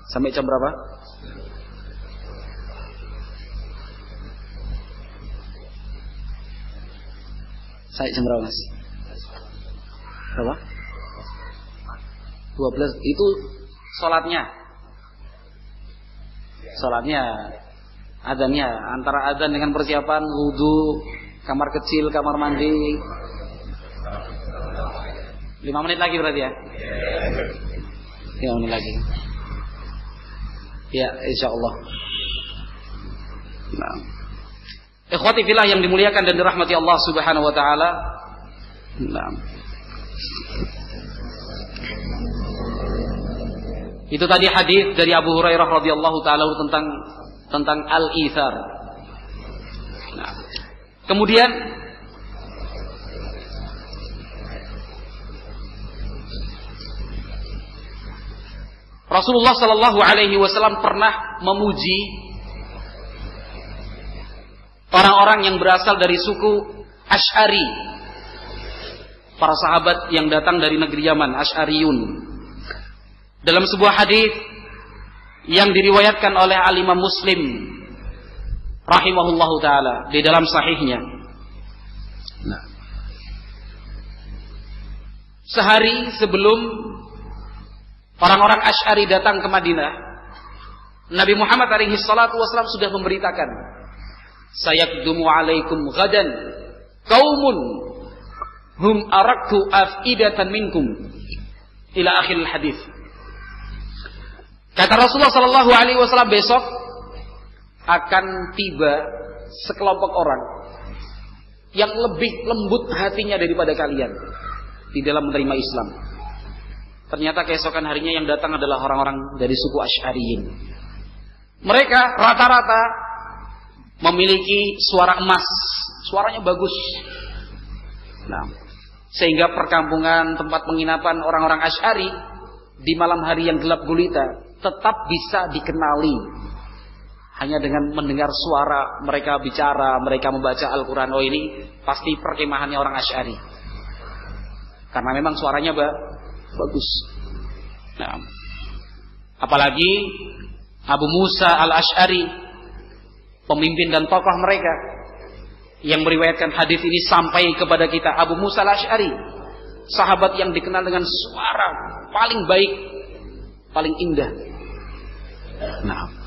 Sampai jam berapa? Saya jam berapa mas? Berapa? 12. Itu sholatnya, adzannya, antara adzan dengan persiapan wudu, kamar kecil, kamar mandi. 5 menit lagi berarti ya? 5 menit lagi. Ya, insyaallah. Nah, ikhwati fillah yang dimuliakan dan dirahmati Allah Subhanahu wa taala. Nah, itu tadi hadis dari Abu Hurairah radhiyallahu taala tentang al-itsar. Nah, kemudian Rasulullah sallallahu alaihi wasallam pernah memuji orang-orang yang berasal dari suku Asy'ari, para sahabat yang datang dari negeri Yaman, Asy'ariyun. Dalam sebuah hadis yang diriwayatkan oleh Al-Imam Muslim rahimahullahu taala di dalam sahihnya. Nah, sehari sebelum orang-orang Asy'ari datang ke Madinah, Nabi Muhammad alaihi salatu wasallam sudah memberitakan, sayaqdumu alaikum ghadan qaumun hum araktu afidatan minkum, ila akhir hadis. Kata Rasulullah sallallahu alaihi wasallam, besok akan tiba sekelompok orang yang lebih lembut hatinya daripada kalian di dalam menerima Islam. Ternyata keesokan harinya yang datang adalah orang-orang dari suku Asy'ariyin. Mereka rata-rata memiliki suara emas, suaranya bagus. Nah, sehingga perkampungan, tempat penginapan orang-orang Asy'ari di malam hari yang gelap gulita tetap bisa dikenali. hanya dengan mendengar suara mereka bicara, mereka membaca Al-Quran, oh ini pasti perkemahannya orang Asy'ari. Karena memang suaranya bagus. Nah, apalagi Abu Musa Al-Asy'ari, pemimpin dan tokoh mereka, yang meriwayatkan hadis ini sampai kepada kita. Abu Musa Al-Asy'ari, sahabat yang dikenal dengan suara paling baik, paling indah. Nah,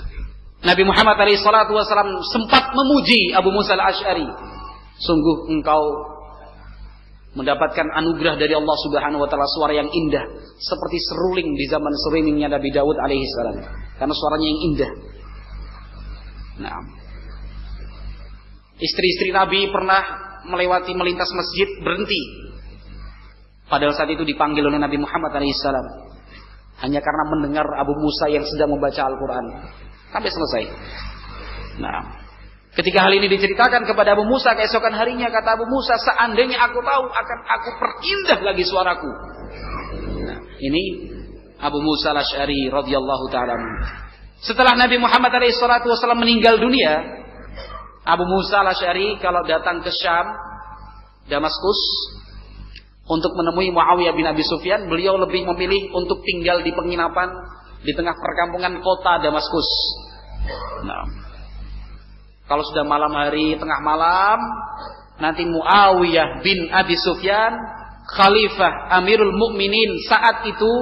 Nabi Muhammad SAW sempat memuji Abu Musa Al-Asy'ari. Sungguh engkau mendapatkan anugerah dari Allah Subhanahu wa taala, suara yang indah seperti seruling di zaman seruling Nabi Daud alaihi salam, karena suaranya yang indah. Nah, istri-istri Nabi pernah melintas masjid, berhenti. Padahal saat itu dipanggil oleh Nabi Muhammad alaihi salam, hanya karena mendengar Abu Musa yang sedang membaca Al-Quran sampai selesai. Nah, ketika hal ini diceritakan kepada Abu Musa keesokan harinya, kata Abu Musa, seandainya aku tahu akan aku perindah lagi suaraku. Nah, ini Abu Musa Al-Asy'ari radhiyallahu ta'ala. Setelah Nabi Muhammad SAW meninggal dunia, Abu Musa Al-Asy'ari kalau datang ke Syam, Damaskus, untuk menemui Muawiyah bin Abi Sufyan, beliau lebih memilih untuk tinggal di penginapan di tengah perkampungan kota Damaskus. Nah, kalau sudah malam hari, tengah malam, nanti Muawiyah bin Abi Sufyan, Khalifah Amirul Mukminin saat itu,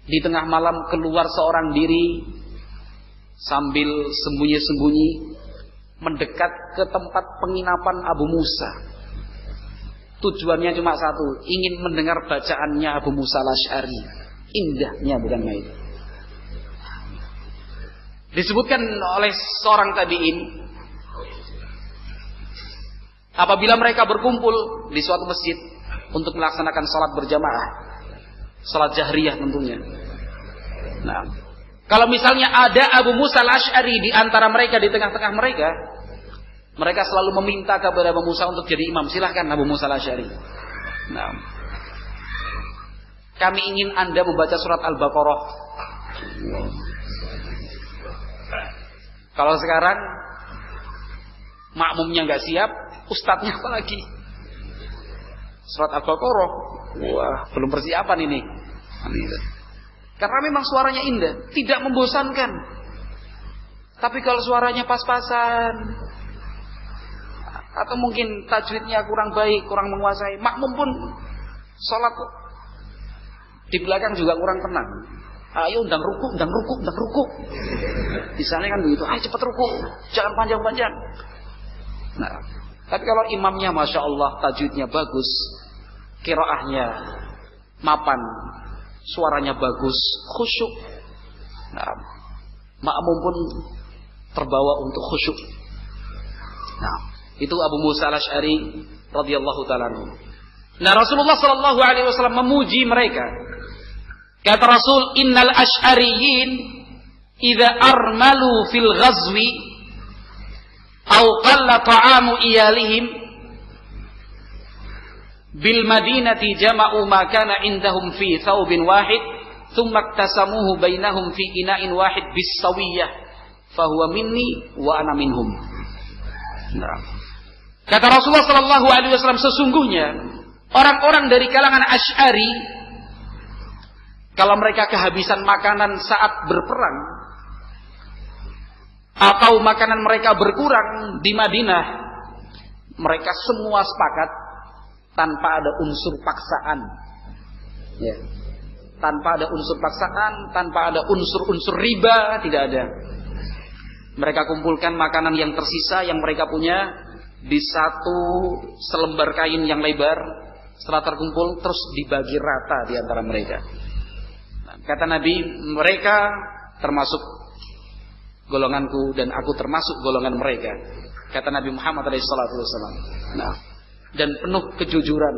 di tengah malam keluar seorang diri sambil sembunyi-sembunyi mendekat ke tempat penginapan Abu Musa. Tujuannya cuma satu, ingin mendengar bacaannya Abu Musa Al-Asy'ari. Indahnya bukan main. Disebutkan oleh seorang tabi'in, apabila mereka berkumpul di suatu masjid untuk melaksanakan salat berjamaah, salat jahriyah tentunya. Nah, kalau misalnya ada Abu Musa Al-Asy'ari di antara mereka, di tengah-tengah mereka, mereka selalu meminta kepada Abu Musa untuk jadi imam. Silahkan Abu Musa Al-Asy'ari. Nah, kami ingin Anda membaca surat Al-Baqarah. Kalau sekarang makmumnya nggak siap, ustadznya apa lagi? Surat Al-Baqarah. Wah, belum persiapan ini. Karena memang suaranya indah, tidak membosankan. Tapi kalau suaranya pas-pasan, atau mungkin tajwidnya kurang baik, kurang menguasai, makmum pun sholat di belakang juga kurang tenang. Ayo undang ruku. Misalnya kan begitu, ayo cepat ruku, jangan panjang-panjang. Nah, tapi kalau imamnya Masya Allah, tajwidnya bagus, qiraahnya mapan, suaranya bagus, khusyuk, nah, makmum pun terbawa untuk khusyuk. Nah, itu Abu Musa Al-Asy'ari radhiyallahu ta'ala. Nah, Rasulullah sallallahu alaihi wasallam memuji mereka. Kata Rasul, innal asy'ariyin idza armalu fil ghazwi aw qalla ta'amu iyalihim bil madinati jama'u ma kana indahum fi thawbin wahid thumma iktasamuhu bainahum fi ina'in wahid bis sawiyah fa huwa minni wa ana minhum. Nah, kata Rasulullah sallallahu alaihi wasallam, sesungguhnya orang-orang dari kalangan Asy'ari, kalau mereka kehabisan makanan saat berperang, atau makanan mereka berkurang di Madinah, mereka semua sepakat tanpa ada unsur paksaan. Ya. Tanpa ada unsur paksaan, tanpa ada unsur-unsur riba, tidak ada. Mereka kumpulkan makanan yang tersisa yang mereka punya di satu selembar kain yang lebar. Setelah terkumpul terus dibagi rata di antara mereka. Kata Nabi, mereka termasuk golonganku dan aku termasuk golongan mereka. Kata Nabi Muhammad SAW. Nah, dan penuh kejujuran.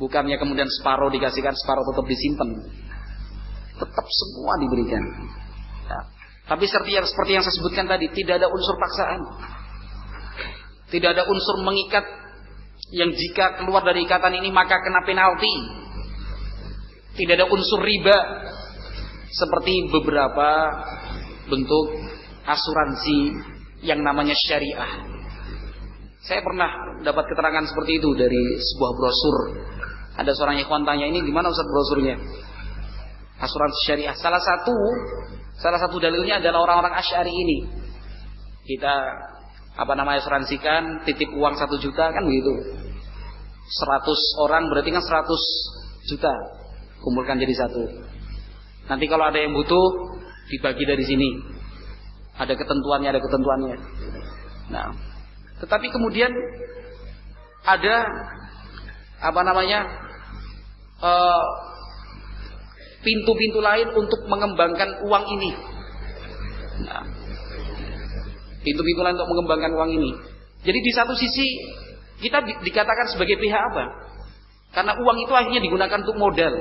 Bukannya kemudian separuh dikasihkan, separuh tetap disimpan. Tetap semua diberikan. Nah, tapi seperti yang saya sebutkan tadi, tidak ada unsur paksaan. Tidak ada unsur mengikat yang jika keluar dari ikatan ini maka kena penalti. Tidak ada unsur riba seperti beberapa bentuk asuransi yang namanya syariah. Saya pernah dapat keterangan seperti itu dari sebuah brosur. Ada seorang ikhwan tanya, ini gimana Ustaz brosurnya? Asuransi syariah. Salah satu dalilnya adalah orang-orang Asy'ari ini. Kita asuransikan, titip uang 1 juta kan begitu. 100 orang berarti kan 100 juta. Kumpulkan jadi 1. Nanti kalau ada yang butuh dibagi dari sini. Ada ketentuannya. Nah, tetapi kemudian ada pintu-pintu lain untuk mengembangkan uang ini. Nah, pintu-pintu lain untuk mengembangkan uang ini. Jadi di satu sisi kita dikatakan sebagai pihak apa? Karena uang itu akhirnya digunakan untuk modal.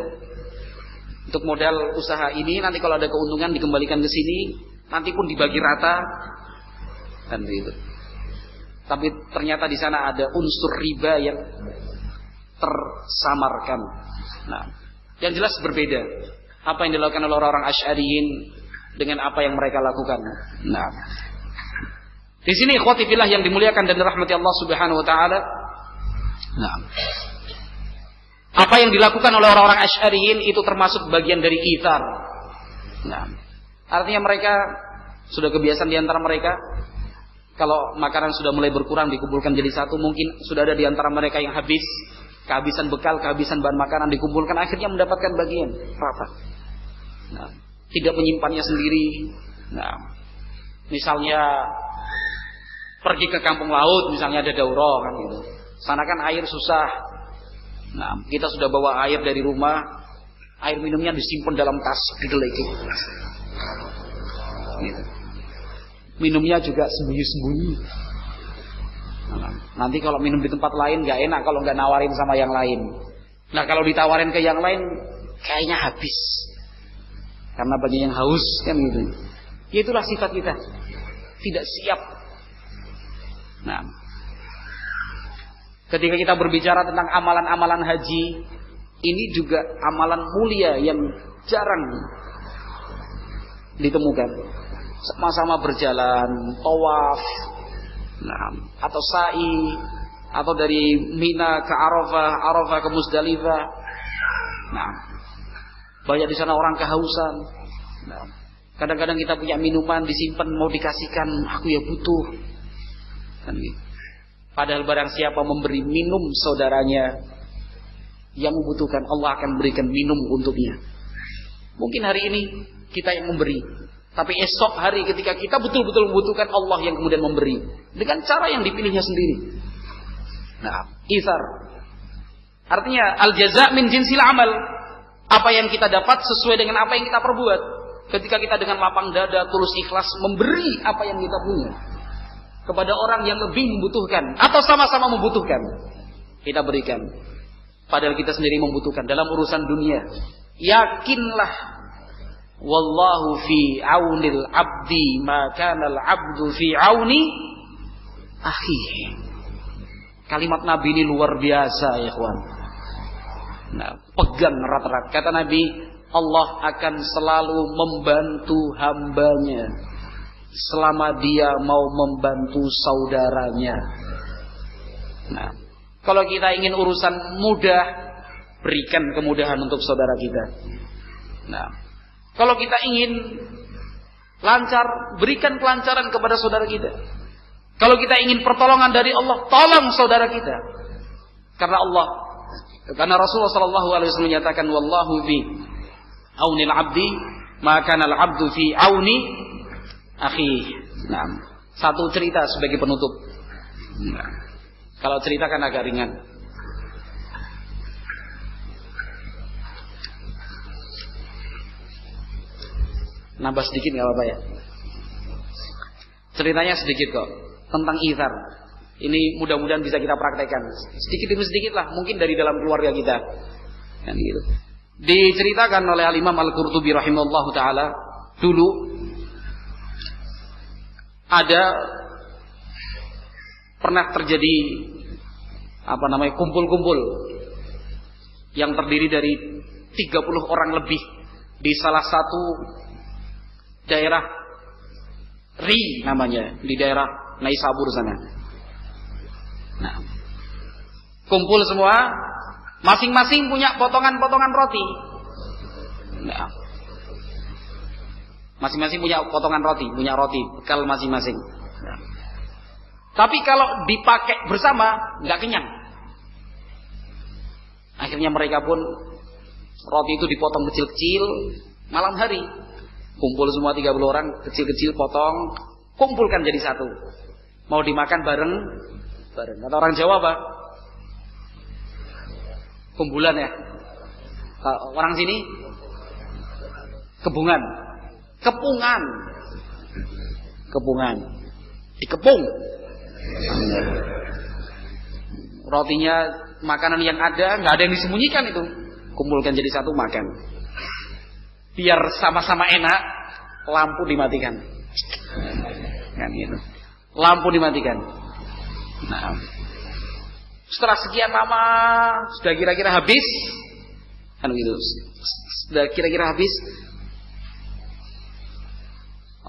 Untuk modal usaha ini, nanti kalau ada keuntungan dikembalikan ke sini, nanti pun dibagi rata kan begitu. Tapi ternyata di sana ada unsur riba yang tersamarkan. Nah, yang jelas berbeda apa yang dilakukan oleh orang-orang Asy'ariyin dengan apa yang mereka lakukan. Nah, di sini ikhwati fillah yang dimuliakan dan dirahmati Allah Subhanahu wa taala. Nah, apa yang dilakukan oleh orang-orang Asy'ariyin itu termasuk bagian dari itsar. Nah, artinya mereka sudah kebiasaan di antara mereka, kalau makanan sudah mulai berkurang dikumpulkan jadi satu, mungkin sudah ada di antara mereka yang habis, kehabisan bekal, kehabisan bahan makanan, dikumpulkan akhirnya mendapatkan bagian rata. Nah, tidak menyimpannya sendiri. Nah, misalnya pergi ke kampung laut, misalnya ada daurah kan gitu. Sana kan air susah. Nah, kita sudah bawa air dari rumah, air minumnya disimpan dalam tas kedelai gitu. Minumnya juga sembunyi-sembunyi. Nanti kalau minum di tempat lain gak enak kalau gak nawarin sama yang lain. Nah, kalau ditawarin ke yang lain kayaknya habis, karena banyak yang haus kan gitu. Ya, itulah sifat kita, tidak siap. Nah, ketika kita berbicara tentang amalan-amalan haji, ini juga amalan mulia yang jarang ditemukan. Sama-sama berjalan, tawaf, nah, atau sa'i, atau dari Mina ke Arafah, Arafah ke Muzdalifah. Nah, banyak di sana orang kehausan. Nah, kadang-kadang kita punya minuman disimpan mau dikasihkan, aku ya butuh. Kan gitu. Padahal barang siapa memberi minum saudaranya yang membutuhkan, Allah akan berikan minum untuknya. Mungkin hari ini kita yang memberi, tapi esok hari ketika kita betul-betul membutuhkan, Allah yang kemudian memberi dengan cara yang dipilihnya sendiri. Nah, itsar artinya al-jaza' min jinsil amal. Apa yang kita dapat sesuai dengan apa yang kita perbuat. Ketika kita dengan lapang dada, tulus ikhlas memberi apa yang kita punya kepada orang yang lebih membutuhkan atau sama-sama membutuhkan, kita berikan. Padahal kita sendiri membutuhkan dalam urusan dunia. Yakinlah, wallahu fi aunil abdi ma kana al abdu fi auni akhi. Kalimat Nabi ini luar biasa ya ikhwan. Nah, pegang erat-erat. Kata Nabi, Allah akan selalu membantu hambanya selama dia mau membantu saudaranya. Nah, kalau kita ingin urusan mudah, berikan kemudahan untuk saudara kita. Nah, kalau kita ingin lancar, berikan kelancaran kepada saudara kita. Kalau kita ingin pertolongan dari Allah, tolong saudara kita. Karena Rasulullah SAW menyatakan, wallahu fi aunil abdi ma kana al abdu fi auni akhi. Nah, satu cerita sebagai penutup. Nah, kalau cerita kan agak ringan. Nambah sedikit nggak apa-apa ya. Ceritanya sedikit kok tentang itsar. Ini mudah-mudahan bisa kita praktekkan sedikit demi sedikit lah, mungkin dari dalam keluarga kita. Kan gitu. Diceritakan oleh Al-Imam Al-Qurtubi rahimahullahu taala, dulu ada pernah terjadi kumpul-kumpul yang terdiri dari 30 orang lebih di salah satu daerah Ri namanya, di daerah Naisabur sana. Nah, kumpul semua, masing-masing punya potongan-potongan roti. Nah, masing-masing punya potongan roti, punya roti bekal masing-masing. Nah, tapi kalau dipakai bersama nggak kenyang. Akhirnya mereka pun roti itu dipotong kecil-kecil malam hari. Kumpul semua 30 orang, kecil-kecil potong, kumpulkan jadi satu. Mau dimakan bareng. Kata orang Jawa apa? Kumpulan ya. Orang sini kebungan. Kepungan. Dikepung. Rotinya, makanan yang ada, nggak ada yang disembunyikan itu. Kumpulkan jadi satu, makan. Biar sama-sama enak, lampu dimatikan. Kan gitu. Lampu dimatikan. Nah, setelah sekian lama, sudah kira-kira habis, kan gitu. Sudah kira-kira habis,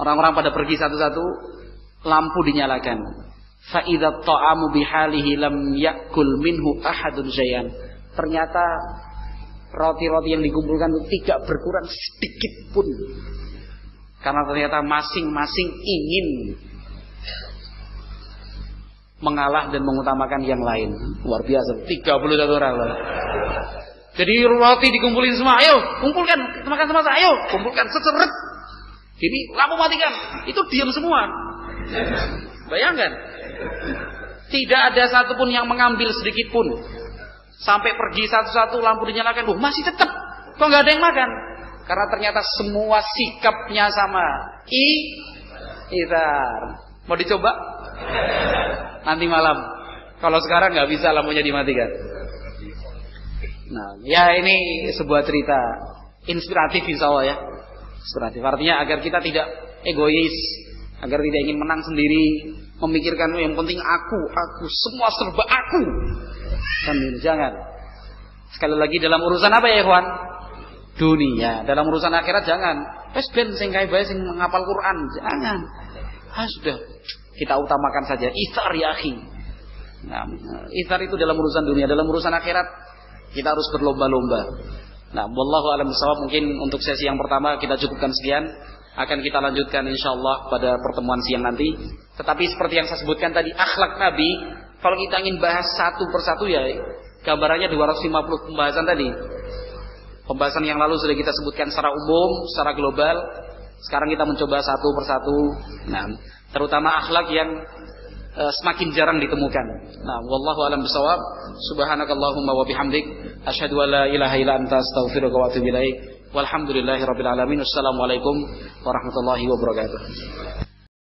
orang-orang pada pergi satu-satu, lampu dinyalakan. Fa idza ta'amu bihalihi lam yakul minhu ahadun syai'an. Ternyata roti-roti yang dikumpulkan itu tidak berkurang sedikit pun. Karena ternyata masing-masing ingin mengalah dan mengutamakan yang lain. Luar biasa, 31 orang loh. Jadi roti dikumpulin semua, ayo kumpulkan, makan sama saya, ayo kumpulkan, seseret. Jadi lampu matikan, itu diam semua. Bayangkan, tidak ada satupun yang mengambil sedikit pun. Sampai pergi satu-satu, lampu dinyalakan, masih tetap, kok nggak ada yang makan? Karena ternyata semua sikapnya sama. Izar. Mau dicoba? Nanti malam. Kalau sekarang nggak bisa, lampunya dimatikan. Nah, ya ini sebuah cerita inspiratif insya Allah ya. Inspiratif. Artinya agar kita tidak egois, agar tidak ingin menang sendiri, memikirkan yang penting aku, semua serba aku. Kan jangan. Sekali lagi dalam urusan apa ya ikhwan? Dunia. Dalam urusan akhirat jangan. Wes ben sing kae bae sing ngapal Quran, jangan. Sudah kita utamakan saja itsar ya akhi. Nah, itsar itu dalam urusan dunia, dalam urusan akhirat kita harus berlomba-lomba. Nah, wallahu a'lam bishawab. Mungkin untuk sesi yang pertama kita cukupkan sekian. Akan kita lanjutkan insyaallah pada pertemuan siang nanti. Tetapi seperti yang saya sebutkan tadi, akhlak Nabi, kalau kita ingin bahas satu persatu ya gambarannya 250 pembahasan tadi. Pembahasan yang lalu sudah kita sebutkan secara umum, secara global. Sekarang kita mencoba satu persatu. Nah, terutama akhlak yang semakin jarang ditemukan. Nah, wallahu a'lam bishawab. Subhanakallahumma wa bihamdik, asyhadu an la ilaha illa anta, astaghfiruka wa atubu ilaik. Walhamdulillahirabbil alamin. Wassalamualaikum warahmatullahi wabarakatuh.